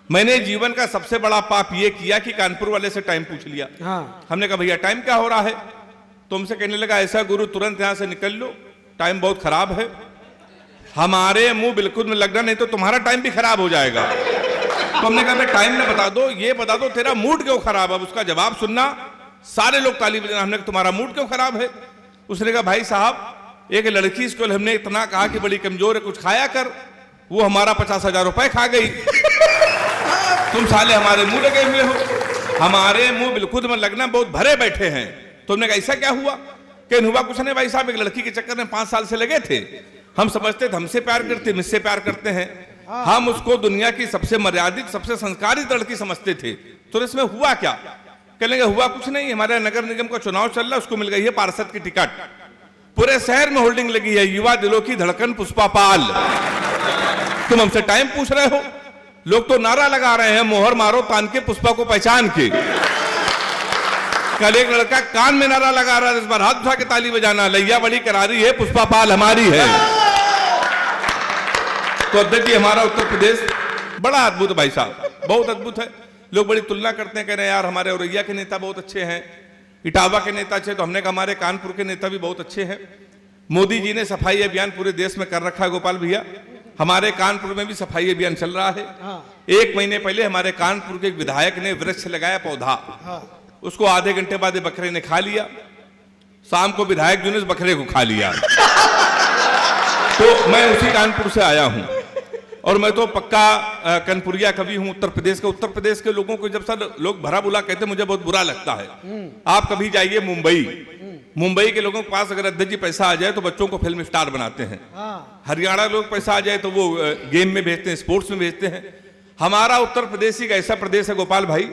मैंने जीवन का सबसे बड़ा पाप ये किया कि कानपुर वाले से टाइम पूछ लिया। हमने कहा भैया टाइम क्या हो रहा है? तुमसे कहने लगा ऐसा गुरु तुरंत यहां से निकल लो, टाइम बहुत खराब है। हमारे मुंह बिल्कुल में लगना, नहीं तो तुम्हारा टाइम भी खराब हो जाएगा। तो हमने कहा टाइम ना बता दो, ये बता दो तेरा मूड क्यों खराब है। उसका जवाब सुनना, सारे लोग ताली बजाना। हमने कहा तुम्हारा मूड क्यों खराब है। उसने कहा भाई साहब एक लड़की इसको हमने इतना कहा कि बड़ी कमजोर है, कुछ खाया कर, वो हमारा 50,000 रुपए खा गई। तुम साले हमारे मुंह लगे हुए हो, हमारे मुंह बिल्कुल में लगना बहुत भरे बैठे हैं। तुमने कहा ऐसा क्या हुआ। क्या हुआ कुछ नहीं भाई साहब, एक लड़की के चक्कर में 5 साल से लगे थे। हम समझते थे हमसे प्यार करते, मुझसे प्यार करते हैं। हम उसको दुनिया की सबसे मर्यादित, सबसे संस्कारित लड़की समझते थे। तो इसमें हुआ क्या। कहने लगे हुआ कुछ नहीं, हमारे नगर निगम का चुनाव चल रहा है, उसको मिल गई है पार्षद की टिकट। पूरे शहर में होल्डिंग लगी है, युवा दिलों की धड़कन पुष्पा पाल। तुम हमसे टाइम पूछ रहे हो। लोग तो नारा लगा रहे हैं, मोहर मारो तान के पुष्पा को पहचान के। कल एक लड़का कान में नारा लगा रहा है, इस बार हाथ उठा के ताली बजाना, लैया बड़ी करारी है, पुष्पा पाल हमारी है। तो अध्यक्ष जी हमारा उत्तर प्रदेश बड़ा अद्भुत है भाई साहब, बहुत अद्भुत है। लोग बड़ी तुलना करते हैं, कह रहे हैं यार हमारे औरैया के नेता बहुत अच्छे हैं, इटावा के नेता अच्छे, तो हमने कहा हमारे कानपुर के नेता भी बहुत अच्छे हैं। मोदी जी ने सफाई अभियान पूरे देश में कर रखा है गोपाल भैया, हमारे कानपुर में भी सफाई अभियान चल रहा है। 1 महीने पहले हमारे कानपुर के एक विधायक ने वृक्ष लगाया, पौधा, उसको आधे घंटे बाद बकरे ने खा लिया। शाम को विधायक जी ने उस बकरे को खा लिया। तो मैं उसी कानपुर से आया हूं और मैं तो पक्का कनपुरिया कवि हूं उत्तर प्रदेश का। उत्तर प्रदेश के लोगों को जब सब लोग भरा बुला कहते हैं, मुझे बहुत बुरा लगता है। आप कभी जाइए मुंबई, मुंबई के लोगों के पास अगर अध्यक्ष जी पैसा आ जाए तो बच्चों को फिल्म स्टार बनाते हैं। हरियाणा लोग पैसा आ जाए तो वो गेम में भेजते हैं, स्पोर्ट्स में भेजते हैं। हमारा उत्तर प्रदेश एक ऐसा प्रदेश है गोपाल भाई,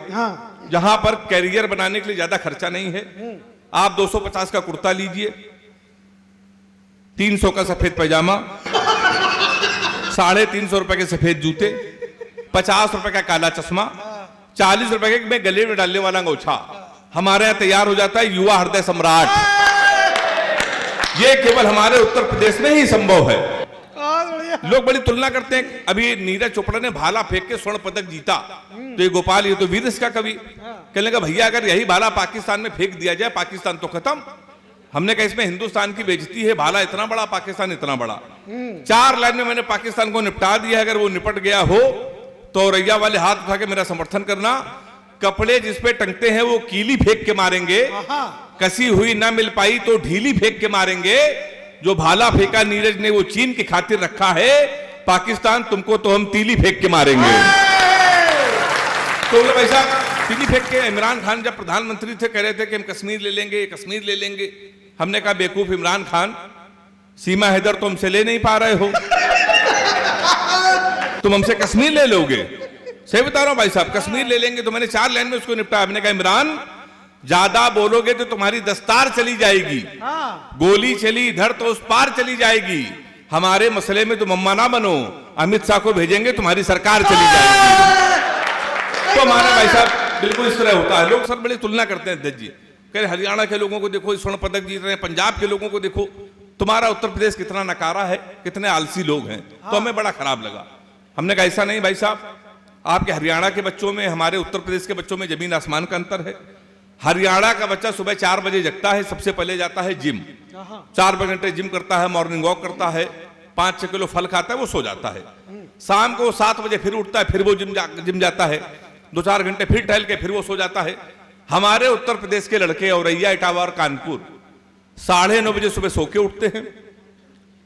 जहां पर कैरियर बनाने के लिए ज्यादा खर्चा नहीं है। आप 250 का कुर्ता लीजिए, 300 का सफेद पैजामा, 350 रुपए के सफेद जूते, 50 रुपए का काला चश्मा, 40 रुपए के में गले में डालने वाला अंगोछा, हमारे यहां तैयार हो जाता है युवा हृदय सम्राट। ये केवल हमारे उत्तर प्रदेश में ही संभव है। लोग बड़ी तुलना करते हैं, अभी नीरज चोपड़ा ने भाला फेंक के स्वर्ण पदक जीता, तो ये गोपाल ये तो वीर इसका कवि। कहने लगा भैया अगर यही भाला पाकिस्तान में फेंक दिया जाए, पाकिस्तान तो खत्म। हमने कहा इसमें हिंदुस्तान की बेइज्जती है, भाला इतना बड़ा, पाकिस्तान इतना बड़ा। 4 लाइन में मैंने पाकिस्तान को निपटा दिया। अगर वो निपट गया हो तो औरैया वाले हाथ उठा के मेरा समर्थन करना। कपड़े जिस पे टंगते हैं वो कीली फेंक के मारेंगे, कसी हुई ना मिल पाई तो ढीली फेंक के मारेंगे। जो भाला फेंका नीरज ने वो चीन की खातिर रखा है, पाकिस्तान तुमको तो हम तीली फेंक के मारेंगे। तो भाई साहब तीली फेंक के इमरान खान जब प्रधानमंत्री थे कह रहे थे कि हम कश्मीर ले लेंगे, कश्मीर ले लेंगे। हमने कहा बेवकूफ इमरान खान, सीमा हैदर तो हमसे ले नहीं पा रहे हो, तुम हमसे कश्मीर ले लोगे। सही बता रहा हूं भाई साहब, कश्मीर ले लेंगे। तो मैंने 4 लाइन में उसको निपटा। हमने कहा इमरान ज्यादा बोलोगे तो तुम्हारी दस्तार चली जाएगी, गोली चली इधर तो उस पार चली जाएगी। हमारे मसले में तुम अम्मा ना बनो, अमित शाह को भेजेंगे तुम्हारी सरकार चली जाएगी। तो हमारे भाई साहब बिल्कुल इस तरह होता है। लोग सर बड़ी तुलना करते हैं अध्यक्ष जी, कह रहे हरियाणा के लोगों को देखो स्वर्ण पदक जीत रहे हैं, पंजाब के लोगों को देखो, तुम्हारा उत्तर प्रदेश कितना नकारा है, कितने आलसी लोग हैं। तो हमें बड़ा खराब लगा। हमने कहा ऐसा नहीं भाई साहब, आपके हरियाणा के बच्चों में हमारे उत्तर प्रदेश के बच्चों में जमीन आसमान का अंतर है। हरियाणा का बच्चा सुबह 4 बजे जगता है, सबसे पहले जाता है जिम, 4 घंटे जिम करता है, मॉर्निंग वॉक करता है, 5-6 किलो फल खाता है, वो सो जाता है। शाम को 7 बजे फिर उठता है, फिर वो जिम जाता है, 2-4 घंटे फिर टहल के फिर वो सो जाता है। हमारे उत्तर प्रदेश के लड़के औरैया, इटावा और कानपुर 9:30 बजे सुबह सो के उठते हैं,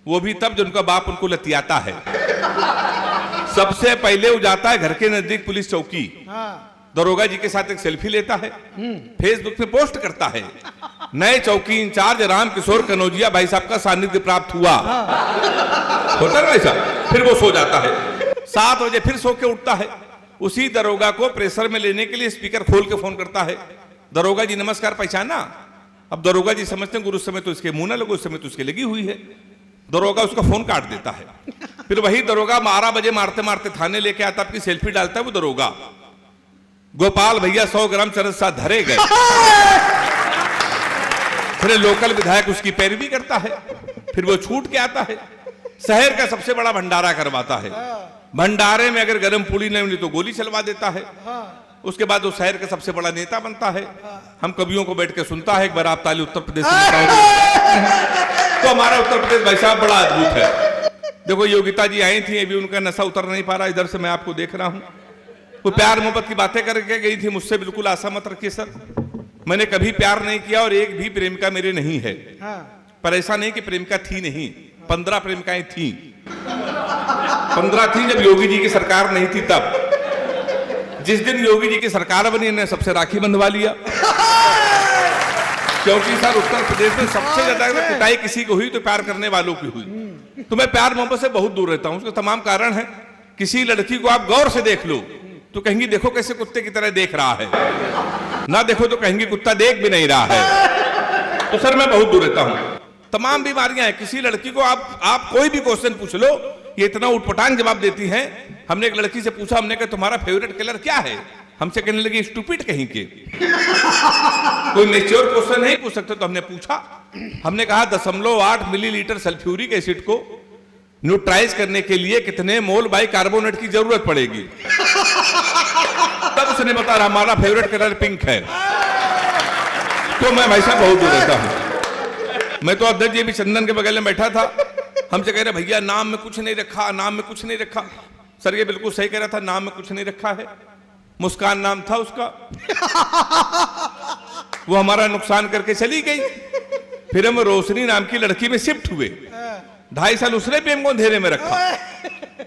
वो भी तब जब उनका बाप उनको लतियाता है। सबसे पहले वो जाता है घर के नजदीक पुलिस चौकी, दरोगा जी के साथ एक सेल्फी लेता है, फेसबुक पे पोस्ट करता है, नए चौकी इंचार्ज राम किशोर कनौजिया भाई साहब का सानिध्य प्राप्त हुआ। होता है भाई साहब, फिर वो सो जाता है। 7 बजे फिर सो के उठता है, उसी दरोगा को प्रेशर में लेने के लिए स्पीकर खोल के फोन करता है, दरोगा जी नमस्कार, पहचाना? अब दरोगा जी समझते हैं उस समय तो इसके मुंह ना लगो, उस समय तो इसके लगी हुई है। दरोगा उसका फोन काट देता है। फिर वही दरोगा 12 बजे मारते मारते थाने लेके आता, आपकी सेल्फी डालता है वो दरोगा, गोपाल भैया 100 ग्राम चरस साथ धरे गए। फिर लोकल विधायक उसकी पैरवी करता है, फिर वो छूट के आता है, शहर का सबसे बड़ा भंडारा करवाता है। भंडारे में अगर गर्म पूड़ी नहीं मिली तो गोली चलवा देता है। उसके बाद वो शहर का सबसे बड़ा नेता बनता है, हम कवियों को बैठ के सुनता है। एक बार आप ताली उत्तर प्रदेश में बताओगे तो हमारा उत्तर प्रदेश भाई साहब बड़ा अद्भुत है। देखो योगिता जी आई थी, अभी उनका नशा उतर नहीं पा रहा, इधर से मैं आपको देख रहा हूं। वो प्यार मोहब्बत की बातें करके गई थी, मुझसे बिल्कुल आशा मत रखिए सर, मैंने कभी प्यार नहीं किया और एक भी प्रेमिका मेरे नहीं है। पर ऐसा नहीं कि प्रेमिका थी नहीं, 15 प्रेमिकाएं थी, 15 थी जब योगी जी की सरकार नहीं थी तब। जिस दिन योगी जी की सरकार बनी इन्हें सबसे राखी बंधवा लिया, क्योंकि सर उत्तर प्रदेश में सबसे ज्यादा पिटाई किसी को हुई तो प्यार करने वालों की हुई। तो मैं प्यार मोहब्बत से बहुत दूर रहता हूं, उसके तमाम कारण है। किसी लड़की को आप गौर से देख लो तो कहेंगी देखो कैसे कुत्ते की तरह देख रहा है, ना देखो तो कहेंगी कुत्ता देख भी नहीं रहा है। तो सर मैं बहुत दूर रहता हूं। तमाम बीमारियां हैं, किसी लड़की को आप कोई भी क्वेश्चन पूछ लो ये इतना उटपटांग जवाब देती हैं। हमने एक लड़की से पूछा, हमने कहा तुम्हारा फेवरेट कलर क्या है, हमसे कहने लगी स्टूपिड कहीं के। कोई मेच्योर क्वेश्चन नहीं पूछ सकते तो हमने पूछा, हमने कहा 0.8 मिलीलीटर सल्फ्यूरिक एसिड को न्यूट्राइज करने के लिए कितने मोल बाइकार्बोनेट की जरूरत पड़ेगी। तब उसने बताया हमारा फेवरेट कलर पिंक है। तो मैं भाई साहब बहुत दूर रहता हूं। मैं तो अध्यक्ष जी भी चंदन के बगल में बैठा था, हमसे कह रहे भैया नाम में कुछ नहीं रखा, नाम में कुछ नहीं रखा। सर ये बिल्कुल सही कह रहा था, नाम में कुछ नहीं रखा है। मुस्कान नाम था उसका, वो हमारा नुकसान करके चली गई। फिर हम रोशनी नाम की लड़की में शिफ्ट हुए, 2.5 साल उसने भी हमको अंधेरे में रखा।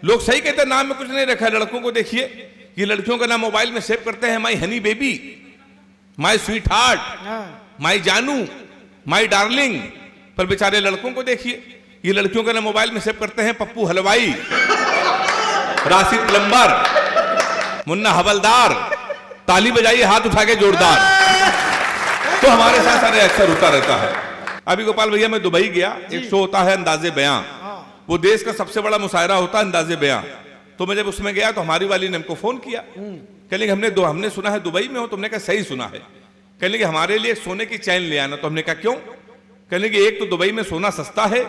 लोग सही कहते हैं नाम में कुछ नहीं रखा। लड़कों को देखिए, ये लड़कियों का नाम मोबाइल में सेव करते हैं, my honey baby, my sweetheart, my जानू, माई डार्लिंग। पर बेचारे लड़कों को देखिए, ये लड़कियों का नाम मोबाइल में सेव करते हैं पप्पू हलवाई, राशिद प्लम्बर, मुन्ना हवलदार, ताली बजाइए हाथ उठा के जोरदार। तो हमारे साथ सारे अक्सर होता रहता है। अभी गोपाल भैया मैं दुबई गया, एक शो होता है अंदाजे बयां, वो देश का सबसे बड़ा मुशायरा होता है अंदाजे बयां। तो मैं जब उसमें गया तो हमारी वाली ने हमको फोन किया, कहने लगे हमने सुना है दुबई में हो। तुमने कहा सही सुना है। कहने लगे हमारे लिए सोने की चैन ले आना। तो हमने कहा क्यों? कहने लगे एक तो दुबई में सोना सस्ता है,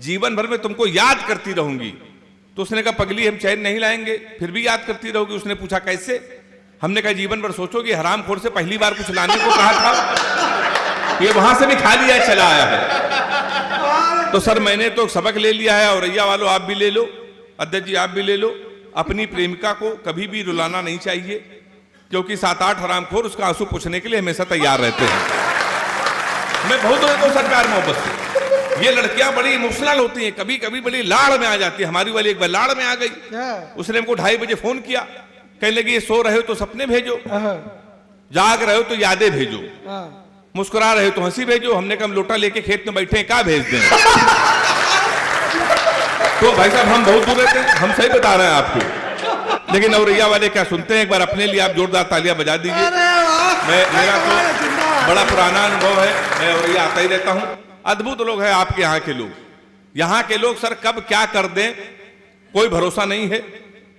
जीवन भर में तुमको याद करती रहूंगी। तो उसने कहा पगली हम चैन नहीं लाएंगे, फिर भी याद करती रहोगी। उसने पूछा कैसे? हमने कहा जीवन भर सोचोगे हरामखोर से पहली बार कुछ लाने को कहा था, ये वहां से भी खा लिया चला आया है। तो सर मैंने तो सबक ले लिया है, औरैया वालों आप भी ले लो, अध्यक्ष जी आप भी ले लो, अपनी प्रेमिका को कभी भी रुलाना नहीं चाहिए, क्योंकि 7-8 हरामखोर उसका आंसू पूछने के लिए हमेशा तैयार रहते हैं। मैं बहुत हूं सर प्यार मोहब्बत से। ये लड़कियां बड़ी इमोशनल होती हैं, कभी कभी बड़ी लाड़ में आ जाती है। हमारी वाली एक बार लाड़ में आ गई, उसने हमको 2:30 बजे फोन किया, कहने लगी ये सो रहे हो तो सपने भेजो, जाग रहे हो तो यादें भेजो, मुस्कुरा रहे हो तो हंसी भेजो। हमने कहा हम लोटा लेके खेत में बैठे हैं, क्या भेज दें? तो भाई साहब हम बहुत दूर रहते हैं, हम सही बता रहे हैं आपको। लेकिन औरैया वाले क्या सुनते हैं? एक बार अपने लिए आप जोरदार तालियां बजा दीजिए। मेरा तो बड़ा पुराना अनुभव है, मैं औरैया आता ही रहता हूं। अद्भुत लोग हैं आपके यहाँ के लोग। यहाँ के लोग सर कब क्या कर दें कोई भरोसा नहीं है।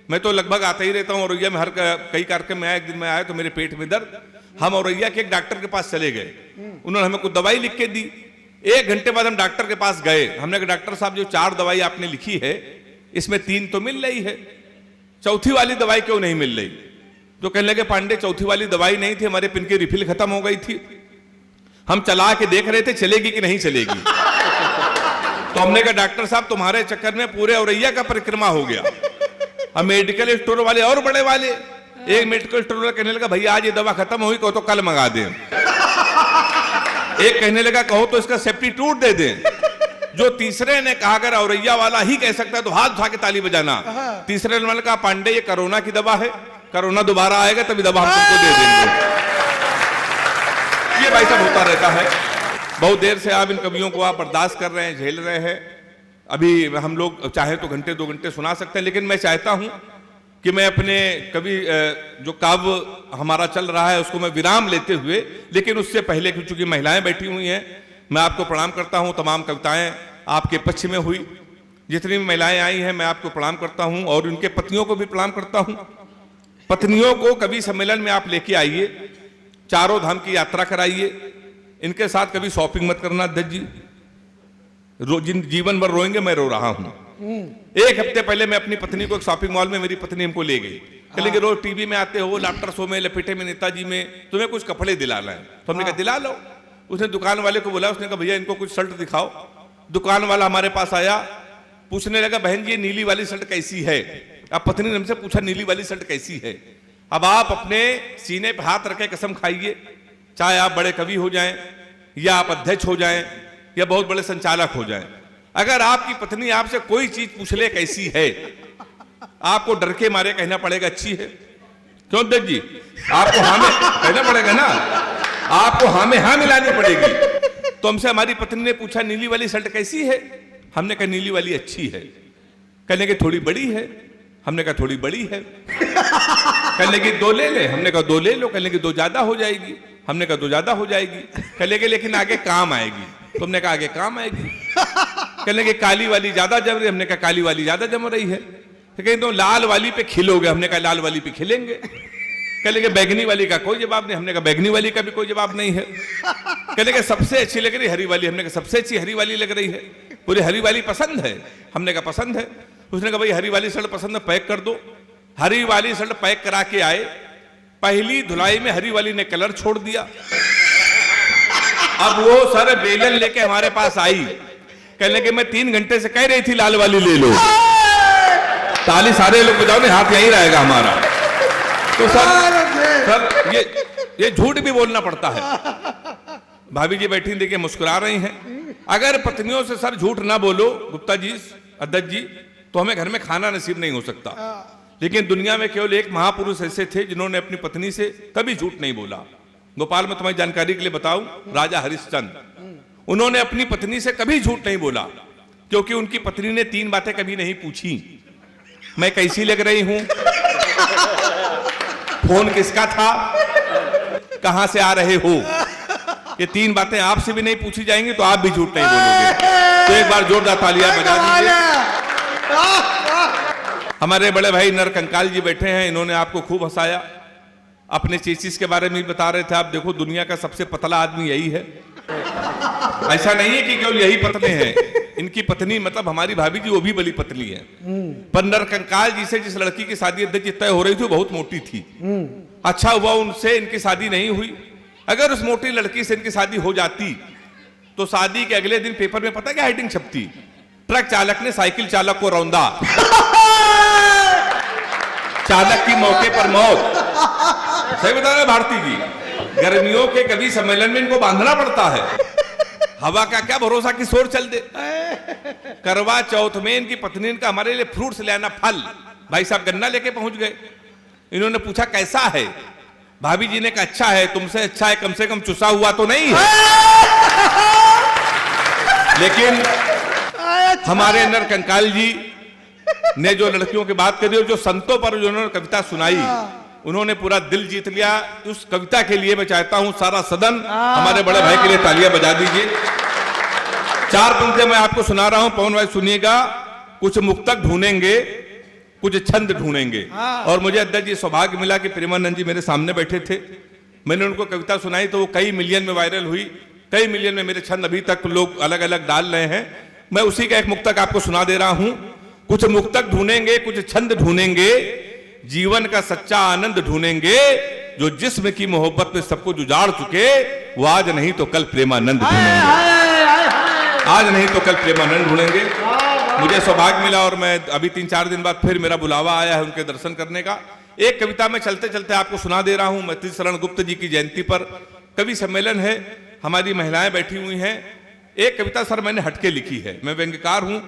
मैं तो लगभग आता ही रहता हूँ औरैया में, हर कई कार्यक्रम में आया। एक दिन मैं आया तो मेरे पेट में दर्द, हम औरैया के एक डॉक्टर के पास चले गए, उन्होंने हमें कुछ दवाई लिख के दी। 1 घंटे बाद हम डॉक्टर के पास गए, हमने कहा डॉक्टर साहब जो 4 दवाई आपने लिखी है इसमें 3 तो मिल रही है, चौथी वाली दवाई क्यों नहीं मिल रही? तो कहने लगे पांडे चौथी वाली दवाई नहीं थी, हमारे पिन की रिफिल खत्म हो गई थी, हम चला के देख रहे थे चलेगी कि नहीं चलेगी। तो हमने कहा डॉक्टर साहब तुम्हारे चक्कर में पूरे औरैया का परिक्रमा हो गया। अब मेडिकल स्टोर वाले और बड़े वाले, एक मेडिकल स्टोर वाला कहने लगा भैया आज ये दवा खत्म हुई, कहो तो कल मंगा दें। एक कहने लगा कहो तो इसका सब्स्टिट्यूट दे दें। जो तीसरे ने कहा अगर औरैया वाला ही कह सकता है तो हाथ उठा के ताली बजाना। तीसरे ने कहा पांडे ये कोरोना की दवा है, कोरोना दोबारा आएगा तभी दवा हम तुमको दे देंगे। ये भाई साहब होता रहता है। बहुत देर से आप इन कवियों को आप बर्दाश्त कर रहे हैं, झेल रहे हैं। अभी हम लोग चाहे तो घंटे 2 घंटे सुना सकते हैं, लेकिन मैं चाहता हूं कि मैं अपने कवि जो काव्य हमारा चल रहा है उसको मैं विराम लेते हुए, लेकिन उससे पहले चूंकि महिलाएं बैठी हुई हैं मैं आपको प्रणाम करता हूं। तमाम कविताएं आपके पक्ष में हुई, जितनी भी महिलाएं आई हैं मैं आपको प्रणाम करता हूं और उनके पतियों को भी प्रणाम करता हूं। पत्नियों को कवि सम्मेलन में आप लेके आइए, चारों धाम की यात्रा कराइए, इनके साथ कभी शॉपिंग मत करना अध्यक्ष जी, जिन जीवन भर रोएंगे मैं रो रहा हूं। 1 हफ्ते पहले मैं अपनी पत्नी को एक शॉपिंग मॉल में, मेरी पत्नी हमको ले गई, कहने कि रोज टीवी में आते हो, लाफ्टर शो में, लपेटे में, नेताजी में, तुम्हें कुछ कपड़े दिलाना है। तो हमने कहा दिला लो। उसने दुकान वाले को बोला, उसने कहा भैया इनको कुछ शर्ट दिखाओ। दुकान वाला हमारे पास आया, पूछने लगा बहन जी ये नीली वाली शर्ट कैसी है। अब पत्नी ने हमसे पूछा नीली वाली शर्ट कैसी है। अब आप अपने सीने पे हाथ रखे कसम खाइए, चाहे आप बड़े कवि हो जाएं या आप अध्यक्ष हो जाएं या बहुत बड़े संचालक हो जाएं, अगर आपकी पत्नी आपसे कोई चीज पूछ ले कैसी है, आपको डर के मारे कहना पड़ेगा अच्छी है। क्यों अध्यक्ष जी? आपको हाँ में कहना पड़ेगा ना, आपको हाँ में हाँ मिलानी पड़ेगी। तो हमसे हमारी पत्नी ने पूछा नीली वाली शर्ट कैसी है। हमने कहा नीली वाली अच्छी है। कहने की थोड़ी बड़ी है। हमने कहा थोड़ी बड़ी है। कहने की दो ले ले। हमने कहा दो ले लो। कहने की दो ज्यादा हो जाएगी। हमने कहा दो ज्यादा हो जाएगी। कहने के लेकिन आगे काम आएगी। तो हमने कहा आगे काम आएगी। कहने की काली वाली ज्यादा जम रही। हमने कहा काली वाली ज्यादा जम रही है। तो कहीं तो लाल वाली पे खिलोगे। हमने कहा लाल वाली पे खिलेंगे। कहने के बैगनी वाली का कोई जवाब नहीं। हमने कहा बैगनी वाली का भी कोई जवाब नहीं है। कहने के सबसे अच्छी लग रही हरी वाली। हमने कहा सबसे अच्छी हरी वाली लग रही है। पूरी हरी वाली पसंद है। हमने कहा पसंद है। उसने कहा भाई हरी वाली शर्ट पसंद है, पैक कर दो। हरी वाली शर्ट पैक करा के आए। पहली धुलाई में हरी वाली ने कलर छोड़ दिया। अब वो सर बेलन लेके हमारे पास आई। कहने के मैं 3 घंटे से कह रही थी लाल वाली ले लो। ताली सारे लोग बजाओ ने, हाथ यहीं रहेगा हमारा। तो सर ये झूठ भी बोलना पड़ता है। भाभी जी बैठी देखिए मुस्कुरा रही हैं। अगर पत्नियों से सर झूठ ना बोलो गुप्ता जी, अध्यक्ष जी, तो हमें घर में खाना नसीब नहीं हो सकता। लेकिन दुनिया में केवल एक महापुरुष ऐसे थे जिन्होंने अपनी पत्नी से कभी झूठ नहीं बोला। गोपाल में तुम्हारी जानकारी के लिए बताऊं, राजा हरिश्चंद्र, उन्होंने अपनी पत्नी से कभी झूठ नहीं बोला, क्योंकि उनकी पत्नी ने 3 बातें कभी नहीं पूछी। मैं कैसी लग रही हूं, फोन किसका था, कहां से आ रहे हो। ये 3 बातें आपसे भी नहीं पूछी जाएंगी तो आप भी झूठ नहीं बोलोगे। तो एक बार जोरदार तालियां बजा दीजिए। हमारे बड़े भाई नरकंकाल जी बैठे हैं, इन्होंने आपको खूब हंसाया। अपने चेचिस के बारे में भी बता रहे थे। आप देखो दुनिया का सबसे पतला आदमी यही है। ऐसा नहीं है कि केवल यही पतले हैं, इनकी पत्नी मतलब हमारी भाभी जी वो भी बड़ी पतली है। पर नरकंकाल जी से जिस लड़की की शादी अध्यक्ष तय हो रही थी बहुत मोटी थी। अच्छा हुआ उनसे इनकी शादी नहीं हुई। अगर उस मोटी लड़की से इनकी शादी हो जाती तो शादी के अगले दिन पेपर में पता क्या हेडिंग छपती, ट्रक चालक ने साइकिल चालक को रौंदा, चालक की मौके पर मौत। सही बता रहे भारती जी, गर्मियों के कभी सम्मेलन में इनको बांधना पड़ता है। हवा का क्या भरोसा कि शोर चल दे। करवा चौथ में इनकी पत्नी का हमारे लिए फ्रूट्स ले आना, फल। भाई साहब गन्ना लेके पहुंच गए। इन्होंने पूछा कैसा है, भाभी जी ने कहा अच्छा है, तुमसे अच्छा है, कम से कम चुसा हुआ तो नहीं है। लेकिन हमारे नरकंकाल जी ने जो लड़कियों की बात करी और जो संतों पर जो उन्होंने कविता सुनाई, उन्होंने पूरा दिल जीत लिया। उस कविता के लिए मैं चाहता हूं सारा सदन हमारे बड़े भाई के लिए तालियां बजा दीजिए। 4 पंक्तियां मैं आपको सुना रहा हूं, पवन भाई सुनिएगा। कुछ मुक्तक ढूंढेंगे, कुछ छंद ढूंढेंगे। और मुझे अध्यक्ष जी सौभाग्य मिला कि प्रेमानंद जी मेरे सामने बैठे थे। मैंने उनको कविता सुनाई तो वो कई मिलियन में वायरल हुई। कई मिलियन में मेरे छंद अभी तक लोग अलग अलग डाल रहे हैं। मैं उसी का एक मुक्तक आपको सुना दे रहा हूं। कुछ मुक्तक ढूंढेंगे, कुछ छंद ढूंढेंगे, जीवन का सच्चा आनंद ढूंढेंगे। जो जिस्म की मोहब्बत में सबको जुझाड़ चुके, वो आज नहीं तो कल प्रेमानंद ढूंढेंगे। आज नहीं तो कल प्रेमानंद ढूंढेंगे। मुझे सौभाग्य मिला और मैं अभी 3-4 दिन बाद फिर मेरा बुलावा आया है उनके दर्शन करने का। एक कविता मैं चलते चलते आपको सुना दे रहा हूं। मैथिली शरण गुप्त जी की जयंती पर कवि सम्मेलन है, हमारी महिलाएं बैठी हुई हैं। एक कविता सर मैंने हटके लिखी है, मैं व्यंग्यकार हूं।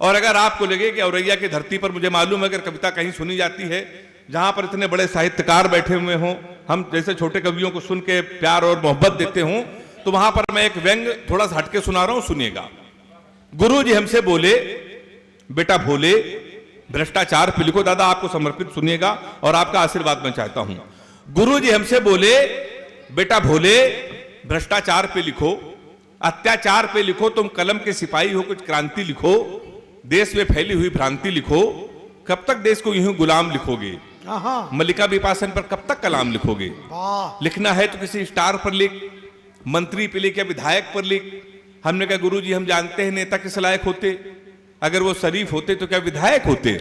और अगर आपको लगे कि औरैया की धरती पर, मुझे मालूम है अगर कविता कहीं सुनी जाती है जहां पर इतने बड़े साहित्यकार बैठे हुए हों, हम जैसे छोटे कवियों को सुन के प्यार और मोहब्बत देते हों, तो वहां पर मैं एक व्यंग थोड़ा सा हटके सुना रहा हूं, सुनिएगा। गुरु जी हमसे बोले बेटा भोले, भ्रष्टाचार पे लिखो। दादा आपको समर्पित सुनिएगा और आपका आशीर्वाद मैं चाहता हूं। गुरु जी हमसे बोले बेटा भोले, भ्रष्टाचार पे लिखो, अत्याचार पे लिखो, तुम कलम के सिपाही हो, कुछ क्रांति लिखो, देश में फैली हुई भ्रांति लिखो, कब तक देश को यूं गुलाम लिखोगे, मल्लिका विपासन पर कब तक कलाम लिखोगे। लिखना है तो किसी स्टार पर लिख, मंत्री पे लिख या विधायक पर लिख। हमने कहा गुरु जी हम जानते हैं नेता किस लायक होते, अगर वो शरीफ होते तो क्या विधायक होते।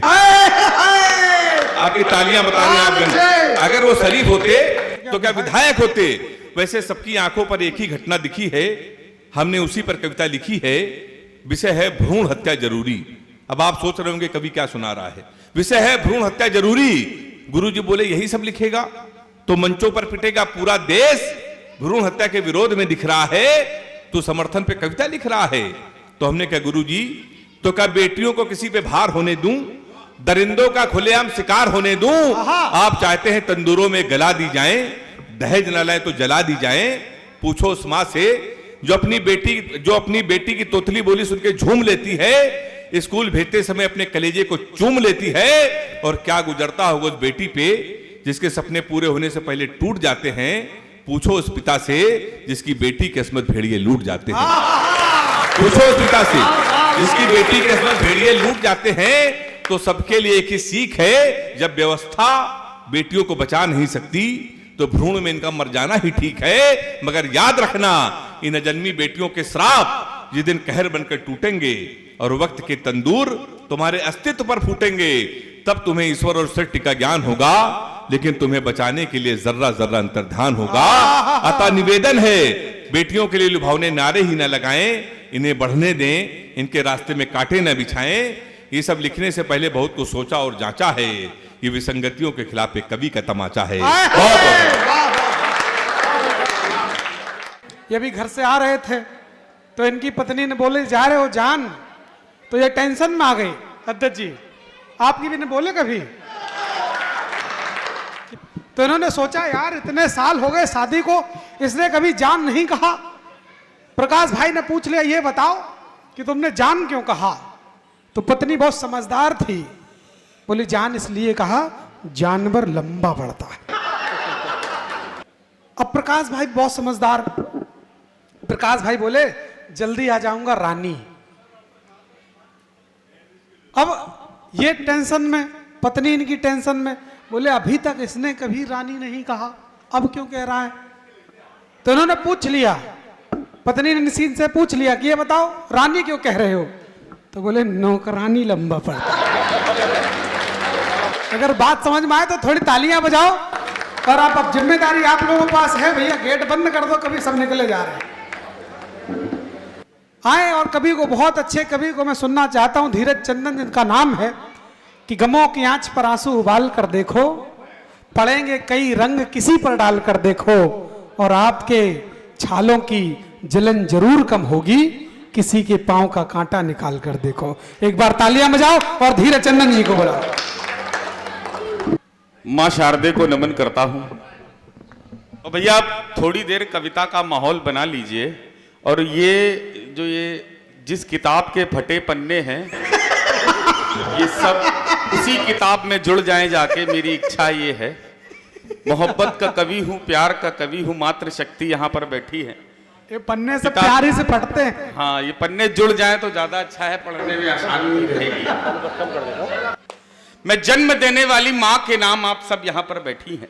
आपकी तालियां बता रहे हैं आप गण। अगर वो शरीफ होते तो क्या विधायक होते। वैसे सबकी आंखों पर एक ही घटना दिखी है, हमने उसी पर कविता लिखी है। विषय है भ्रूण हत्या जरूरी। अब आप सोच रहे होंगे कवि क्या सुना रहा है। विषय है भ्रूण हत्या जरूरी। गुरुजी बोले यही सब लिखेगा तो मंचों पर पिटेगा पूरा देश। भ्रूण हत्या के विरोध में दिख रहा है, तो समर्थन पे कविता लिख रहा है। तो हमने कहा गुरुजी, तो क्या बेटियों को किसी पे भार होने दूं, दरिंदों का खुलेआम शिकार होने दूं? आप चाहते हैं तंदूरों में गला दी जाएं, दहेज न लाए तो जला दी जाएं। पूछो उस मां से जो अपनी बेटी की तोतली बोली सुन के झूम लेती है, स्कूल भेजते समय अपने कलेजे को चूम लेती है, और क्या गुजरता होगा उस बेटी पे जिसके सपने पूरे होने से पहले टूट जाते हैं। पूछो उस पिता से जिसकी बेटी के किस्मत भेड़िए लूट जाते हैं। पूछो उस पिता से जिसकी बेटी के किस्मत भेड़िए लूट जाते हैं। तो सबके लिए एक ही सीख है, जब व्यवस्था बेटियों को बचा नहीं सकती तो भ्रूण में इनका मर जाना ही ठीक है। मगर याद रखना, इन अजन्मी बेटियों के श्राप जिस दिन कहर बनकर टूटेंगे और वक्त के तंदूर तुम्हारे अस्तित्व पर फूटेंगे, तब तुम्हें ईश्वर और सृष्टि का ज्ञान होगा, लेकिन तुम्हें बचाने के लिए जर्रा जर्रा अंतर्ध्यान होगा। अतः निवेदन है, बेटियों के लिए लुभावने नारे ही न लगाएं, इन्हें बढ़ने दें, इनके रास्ते में कांटे न बिछाएं। ये सब लिखने से पहले बहुत कुछ सोचा और जांचा है। ये विसंगतियों के खिलाफ एक कवि का तमाचा है। ये भी घर से आ रहे थे तो इनकी पत्नी ने बोले जा रहे हो जान, तो ये टेंशन में आ गई। अध्यक्ष जी आपकी भी ने बोले कभी, तो इन्होंने सोचा यार इतने साल हो गए शादी को, इसने कभी जान नहीं कहा। प्रकाश भाई ने पूछ लिया ये बताओ कि तुमने जान क्यों कहा। तो पत्नी बहुत समझदार थी, बोली जान इसलिए कहा जानवर लंबा बढ़ता है। अब प्रकाश भाई बहुत समझदार, प्रकाश भाई बोले जल्दी आ जाऊंगा रानी। अब ये टेंशन में, पत्नी इनकी टेंशन में, बोले अभी तक इसने कभी रानी नहीं कहा, अब क्यों कह रहा है। तो इन्होंने पूछ लिया, पत्नी ने निसीन से पूछ लिया कि ये बताओ रानी क्यों कह रहे हो। तो बोले नौकरानी लंबा पड़ता है। अगर बात समझ में आए तो थोड़ी तालियां बजाओ। और आप अब जिम्मेदारी आप लोगों के पास है भैया, गेट बंद कर दो, कभी सब निकले जा रहे हैं। आए और कवि को, बहुत अच्छे कवि को मैं सुनना चाहता हूं, धीरज चंदन जिनका नाम है, कि गमों की आंच पर आंसू उबाल कर देखो, पड़ेंगे कई रंग किसी पर डाल कर देखो, और आपके छालों की जलन जरूर कम होगी, किसी के पांव का कांटा निकाल कर देखो। एक बार तालियां बजाओ और धीरज चंदन जी को बुलाओ। मां शारदे को नमन करता हूं। और भैया आप थोड़ी देर कविता का माहौल बना लीजिए। और ये जिस किताब के फटे पन्ने हैं ये सब उसी किताब में जुड़ जाएं जाके। मेरी इच्छा ये है, मोहब्बत का कवि हूं, प्यार का कवि हूं, मातृ शक्ति यहाँ पर बैठी है। ये पन्ने से प्यार ही से फटते हैं। हाँ, ये पन्ने जुड़ जाएं तो ज्यादा अच्छा है, पढ़ने में आसानी रहेगी। मैं जन्म देने वाली माँ के नाम, आप सब यहाँ पर बैठी हैं,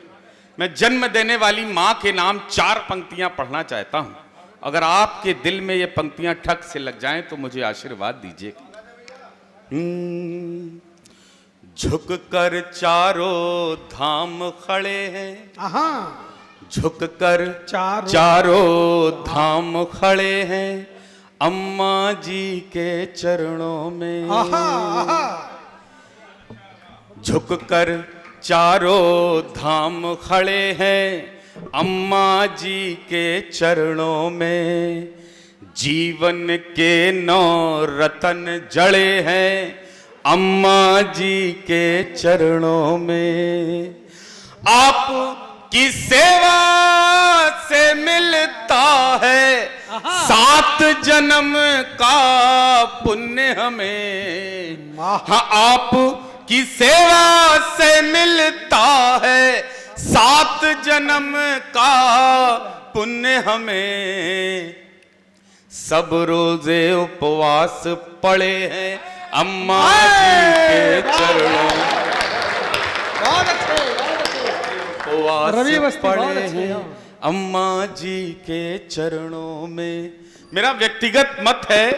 मैं जन्म देने वाली माँ के नाम 4 पंक्तियां पढ़ना चाहता हूं। अगर आपके दिल में ये पंक्तियां ठक से लग जाएं तो मुझे आशीर्वाद दीजिए। झुक कर चारों धाम खड़े हैं, झुक कर चारों धाम खड़े हैं, अम्मा जी के चरणों में। झुक कर चारों धाम खड़े हैं, अम्मा जी के चरणों में। जीवन के 9 रतन जड़े हैं, अम्मा जी के चरणों में। आप की सेवा से मिलता है 7 जन्म का पुण्य हमें। हाँ, आप की सेवा से मिलता है 7 जन्म का पुण्य हमें। सब रोजे उपवास पड़े हैं, अम्मा जी के चरणों। उपवास पड़े हैं अम्मा जी के चरणों में। मेरा व्यक्तिगत मत है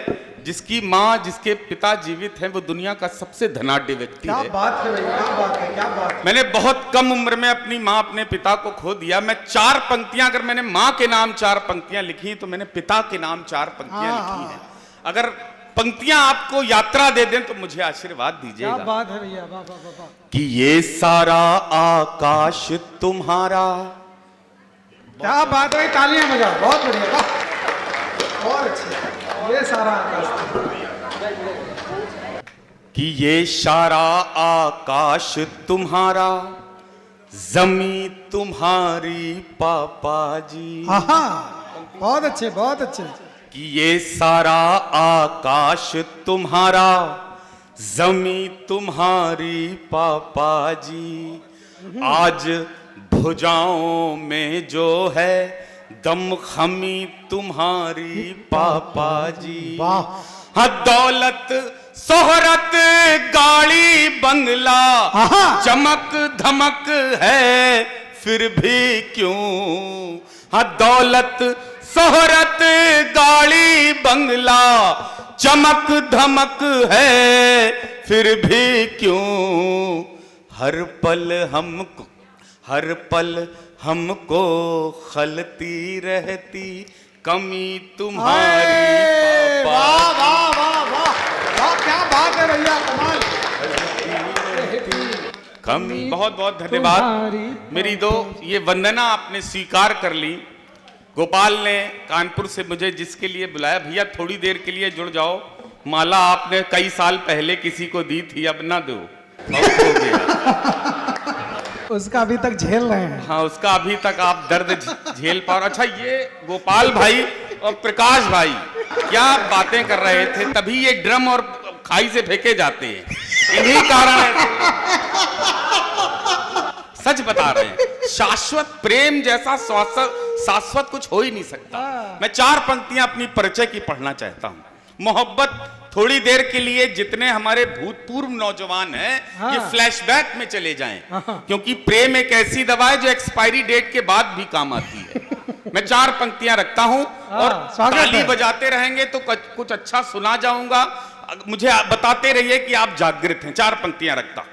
जिसकी माँ जिसके पिता जीवित हैं वो दुनिया का सबसे धनाढ्य व्यक्ति क्या है। बात है भैया, क्या बात है, क्या बात है। मैंने बहुत कम उम्र में अपनी माँ अपने पिता को खो दिया। मैं 4 पंक्तियां, अगर मैंने माँ के नाम 4 पंक्तियां लिखी तो मैंने पिता के नाम 4 पंक्तियां लिखी हैं। अगर पंक्तियां आपको यात्रा दे दें तो मुझे आशीर्वाद क्या दीजिएगा। बात है भैया, वाह वाह वाह वाह। कि ये सारा आकाश तुम्हारा। क्या बात है, तालियां बजाओ, बहुत बढ़िया, वाह, बहुत अच्छे। ये सारा आकाश, कि ये सारा आकाश तुम्हारा, जमी तुम्हारी पापा जी। हाँ, बहुत अच्छे, बहुत अच्छे। कि ये सारा आकाश तुम्हारा, जमी तुम्हारी पापा जी। आज भुजाओं में जो है दम खमी तुम्हारी पापा जी। वाह। हाँ, दौलत शोहरत गाड़ी बंगला, आहा। चमक धमक है फिर भी क्यों। हाँ, दौलत शोहरत गाड़ी बंगला, चमक धमक है फिर भी क्यों। हर पल हमको खलती रहती कमी तुम्हारी पापा। वाह वाह वाह वाह वाह, क्या बात है भैया, कमाल। कमी। बहुत बहुत धन्यवाद। तुम्हारी मेरी दो ये वंदना आपने स्वीकार कर ली। गोपाल ने कानपुर से मुझे जिसके लिए बुलाया, भैया थोड़ी देर के लिए जुड़ जाओ, माला आपने कई साल पहले किसी को दी थी, अब ना दो, बहुत हो गया। उसका अभी तक झेल रहे हैं। हाँ, उसका अभी तक आप दर्द झेल पा रहे। अच्छा, ये गोपाल भाई और प्रकाश भाई क्या बातें कर रहे थे, तभी ये ड्रम और खाई से फेंके जाते हैं, इन्हीं कारण है। सच बता रहे हैं, शाश्वत प्रेम जैसा शाश्वत कुछ हो ही नहीं सकता। मैं 4 पंक्तियां अपनी परिचय की पढ़ना चाहता हूं। मोहब्बत थोड़ी देर के लिए जितने हमारे भूतपूर्व नौजवान हैं ये फ्लैशबैक में चले जाएं, क्योंकि प्रेम एक ऐसी दवा है जो एक्सपायरी डेट के बाद भी काम आती है। मैं 4 पंक्तियां रखता हूं और ताली बजाते रहेंगे तो कुछ अच्छा सुना जाऊंगा। मुझे आप बताते रहिए कि आप जागृत हैं। 4 पंक्तियां रखता।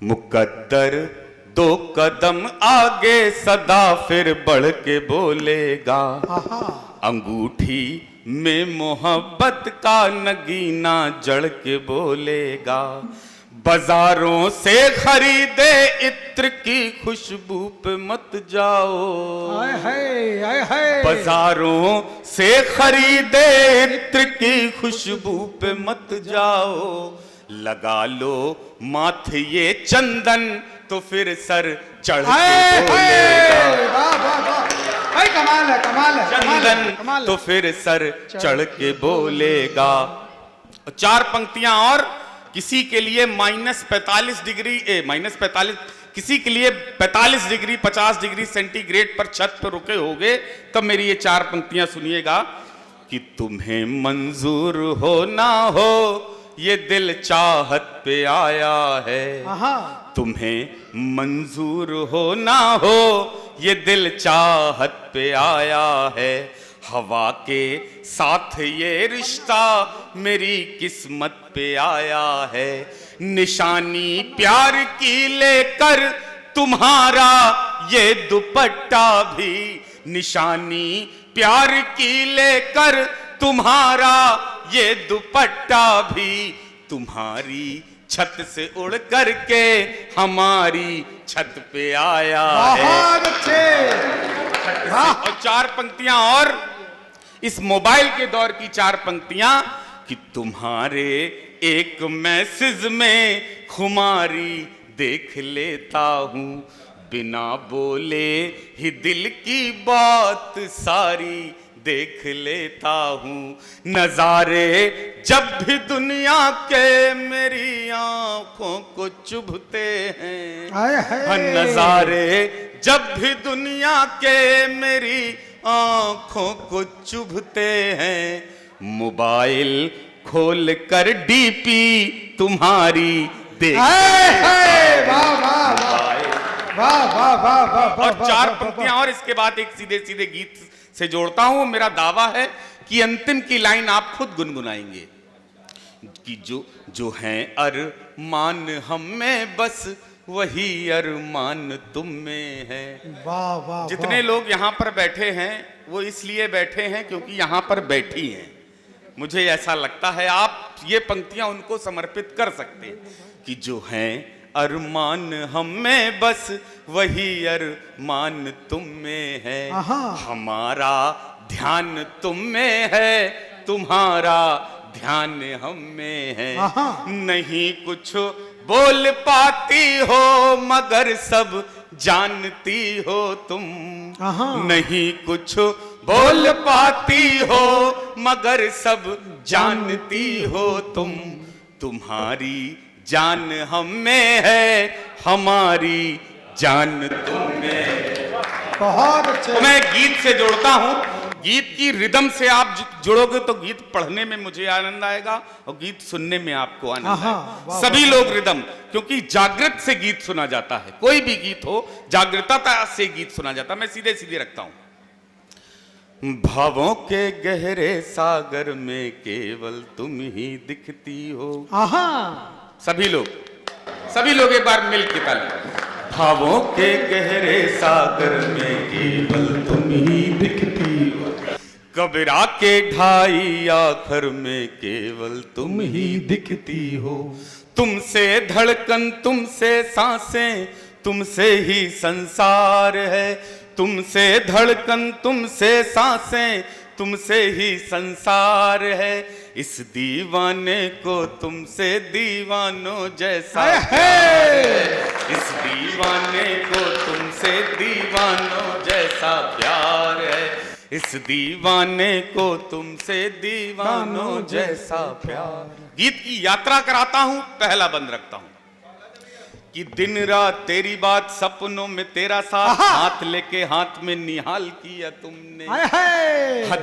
मुकद्दर 2 कदम आगे सदा फिर बढ़ के बोलेगा, अंगूठी में मोहब्बत का नगीना जड़ के बोलेगा। बाजारों से खरीदे इत्र की खुशबू पे मत जाओ, बाजारों से खरीदे इत्र की खुशबू पे मत जाओ। लगा लो माथे ये चंदन तो फिर सर चढ़ के बोलेगा। कमाल है, कमाल है, चंदन तो फिर सर चढ़ के बोलेगा। 4 पंक्तियां और। किसी के लिए -45 डिग्री किसी के लिए 45 डिग्री 50 डिग्री सेंटीग्रेड पर छत पर रुके होगे, तब मेरी ये 4 पंक्तियां सुनिएगा। कि तुम्हें मंजूर हो ना हो ये दिल चाहत पे आया है, तुम्हें मंजूर हो ना हो ये दिल चाहत पे आया है। हवा के साथ ये रिश्ता मेरी किस्मत पे आया है। निशानी प्यार की लेकर तुम्हारा ये दुपट्टा भी, निशानी प्यार की लेकर तुम्हारा ये दुपट्टा भी, तुम्हारी छत से उड़ करके हमारी छत पे आया है। और 4 पंक्तियां और इस मोबाइल के दौर की 4 पंक्तियां। कि तुम्हारे एक मैसेज में खुमारी देख लेता हूं, बिना बोले ही दिल की बात सारी देख लेता हूं। नजारे जब भी दुनिया के मेरी आंखों को चुभते हैं, नजारे जब भी दुनिया के मेरी आंखों को चुभते हैं। मोबाइल खोल कर डीपी तुम्हारी देख। और 4 पंक्तियां और इसके बाद एक सीधे सीधे गीत से जोड़ता हूं। मेरा दावा है कि अंतिम की लाइन आप खुद गुनगुनाएंगे कि जो हैं अरमान हम में बस वही अरमान तुम में है। वाह वाह। जितने लोग यहाँ पर बैठे हैं वो इसलिए बैठे हैं क्योंकि यहाँ पर बैठी हैं। मुझे ऐसा लगता है आप ये पंक्तियां उनको समर्पित कर सकते हैं कि जो हैं अरमान हम में बस वही अरमान तुम में है। हमारा ध्यान तुम में है, तुम्हारा ध्यान हम में है। नहीं कुछ बोल पाती हो मगर सब जानती हो तुम। नहीं कुछ बोल पाती हो मगर सब जानती हो तुम। तुम्हारी जान हम में है, हमारी जान तुम में। बहुत अच्छे। मैं गीत से जोड़ता हूं, गीत की रिदम से आप जुड़ोगे तो गीत पढ़ने में मुझे आनंद आएगा और गीत सुनने में आपको आनंद आएगा। सभी लोग रिदम, क्योंकि जागृत से गीत सुना जाता है। कोई भी गीत हो जागृतता से गीत सुना जाता है। मैं सीधे सीधे रखता हूं। भावों के गहरे सागर में केवल तुम ही दिखती हो। सभी लोग एक बार मिल के ताली। भावों के गहरे सागर में केवल तुम ही दिखती हो। कबीरा के ढाई आखर में केवल तुम ही दिखती हो। तुमसे धड़कन, तुमसे सांसें, तुमसे ही संसार है। तुमसे धड़कन, तुमसे सांसें, तुमसे ही संसार है। इस दीवाने को तुमसे दीवानों जैसा प्यार है। इस दीवाने को तुमसे दीवानों जैसा प्यार है। इस दीवाने को तुमसे दीवानों जैसा प्यार। गीत की यात्रा कराता हूं, पहला बंद रखता हूं कि दिन रात तेरी बात, सपनों में तेरा साथ, हाथ लेके हाथ में निहाल किया तुमने।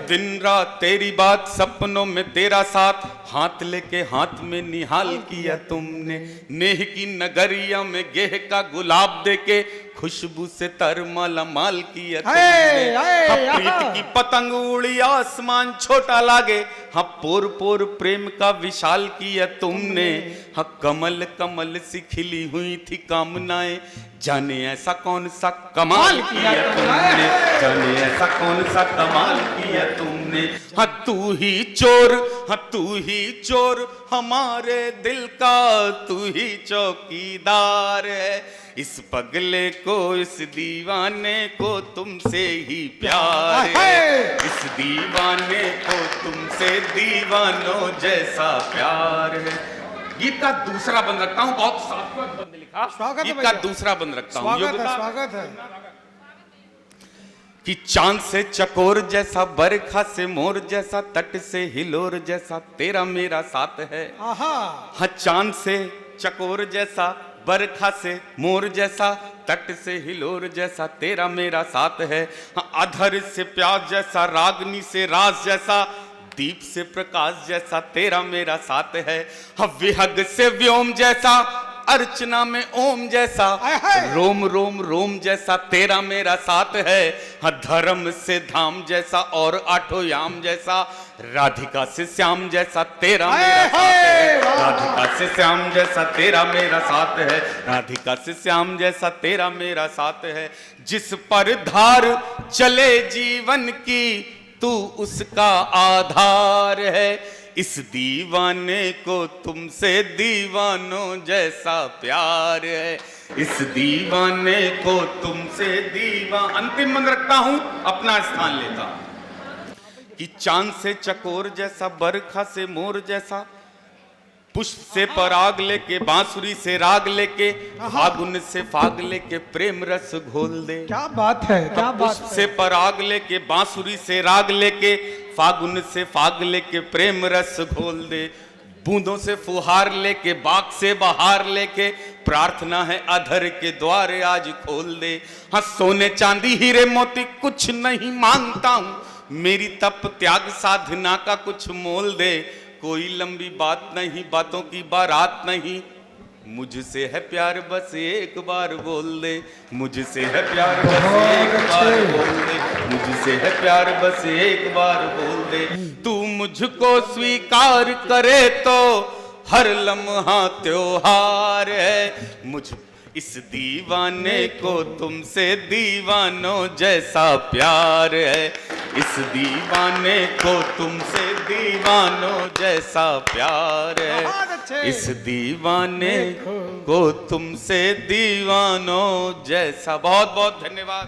दिन रात तेरी बात, सपनों में तेरा साथ, हाथ लेके हाथ में निहाल किया तुमने। नेह की नगरिया में गेह का गुलाब देके खुशबू से तरमाला माल किया तुमने। प्रीत की पतंग उड़ी आसमान छोटा लागे, हाँ पोर पोर प्रेम का विशाल किया तुमने। हाँ कमल कमल सी खिली हुई थी कामनाएं, जाने ऐसा कौन सा कमाल किया तुमने। जाने ऐसा कौन सा कमाल किया तुमने। हाँ तू ही चोर, हाँ तू ही चोर हमारे दिल का, तू ही चौकीदार है। इस पगले को, इस दीवाने को तुमसे ही प्यार है। इस दीवाने को तुमसे दीवानों जैसा प्यार है। गीत का दूसरा बंद रखता हूं, बहुत शाश्वत बंद लिखा। गीत का दूसरा बंद रखता हूं। स्वागत है। कि चांद से चकोर जैसा, बरखा से मोर जैसा, तट से हिलोर जैसा तेरा मेरा साथ है। हाँ चांद से चकोर जैसा, बरखा से मोर जैसा, तट से हिलोर जैसा तेरा मेरा साथ है। हाँ अधर से प्यास जैसा, रागनी से रास जैसा, दीप से प्रकाश जैसा तेरा मेरा साथ है। हाँ विहग से व्योम जैसा, अर्चना में ओम जैसा, रोम रोम रोम जैसा तेरा मेरा साथ है। हाँ धर्म से धाम जैसा और आठों याम जैसा, राधिका से श्याम जैसा तेरा मेरा साथ है। राधिका से श्याम जैसा तेरा मेरा साथ है। राधिका से श्याम जैसा तेरा मेरा साथ है। जिस पर धार चले जीवन की, तू उसका आधार है। इस दीवाने को तुमसे दीवानों जैसा प्यार है। इस दीवाने को तुमसे अंतिम मंद रखता हूं, अपना स्थान लेता हूं कि चांद से चकोर जैसा, बरखा से मोर जैसा, पुष्प से पराग लेके, बांसुरी से राग लेके, फागुन से फाग लेके प्रेम रस घोल दे। क्या बात है, क्या बात पुष्प से पराग लेके, बांसुरी से राग लेके, फागुन से फाग लेके प्रेम रस घोल दे। बूंदों से फुहार लेके, बाग से बहार लेके, प्रार्थना है अधर के द्वार आज खोल दे। हाँ सोने चांदी हीरे मोती कुछ नहीं मांगता हूं, मेरी तप त्याग साधना का कुछ मोल दे। कोई लंबी बात नहीं, बातों की बारात नहीं, मुझसे है प्यार बस एक बार बोल दे, मुझसे है प्यार बस एक बार बोल दे, मुझसे है प्यार बस एक बार बोल दे। तू मुझको स्वीकार करे तो हर लम्हा त्योहार है। मुझ इस दीवाने को तुमसे दीवानों जैसा प्यार है, इस दीवाने को तुमसे दीवानों जैसा प्यार है, इस दीवाने को तुमसे दीवानों जैसा। बहुत बहुत धन्यवाद।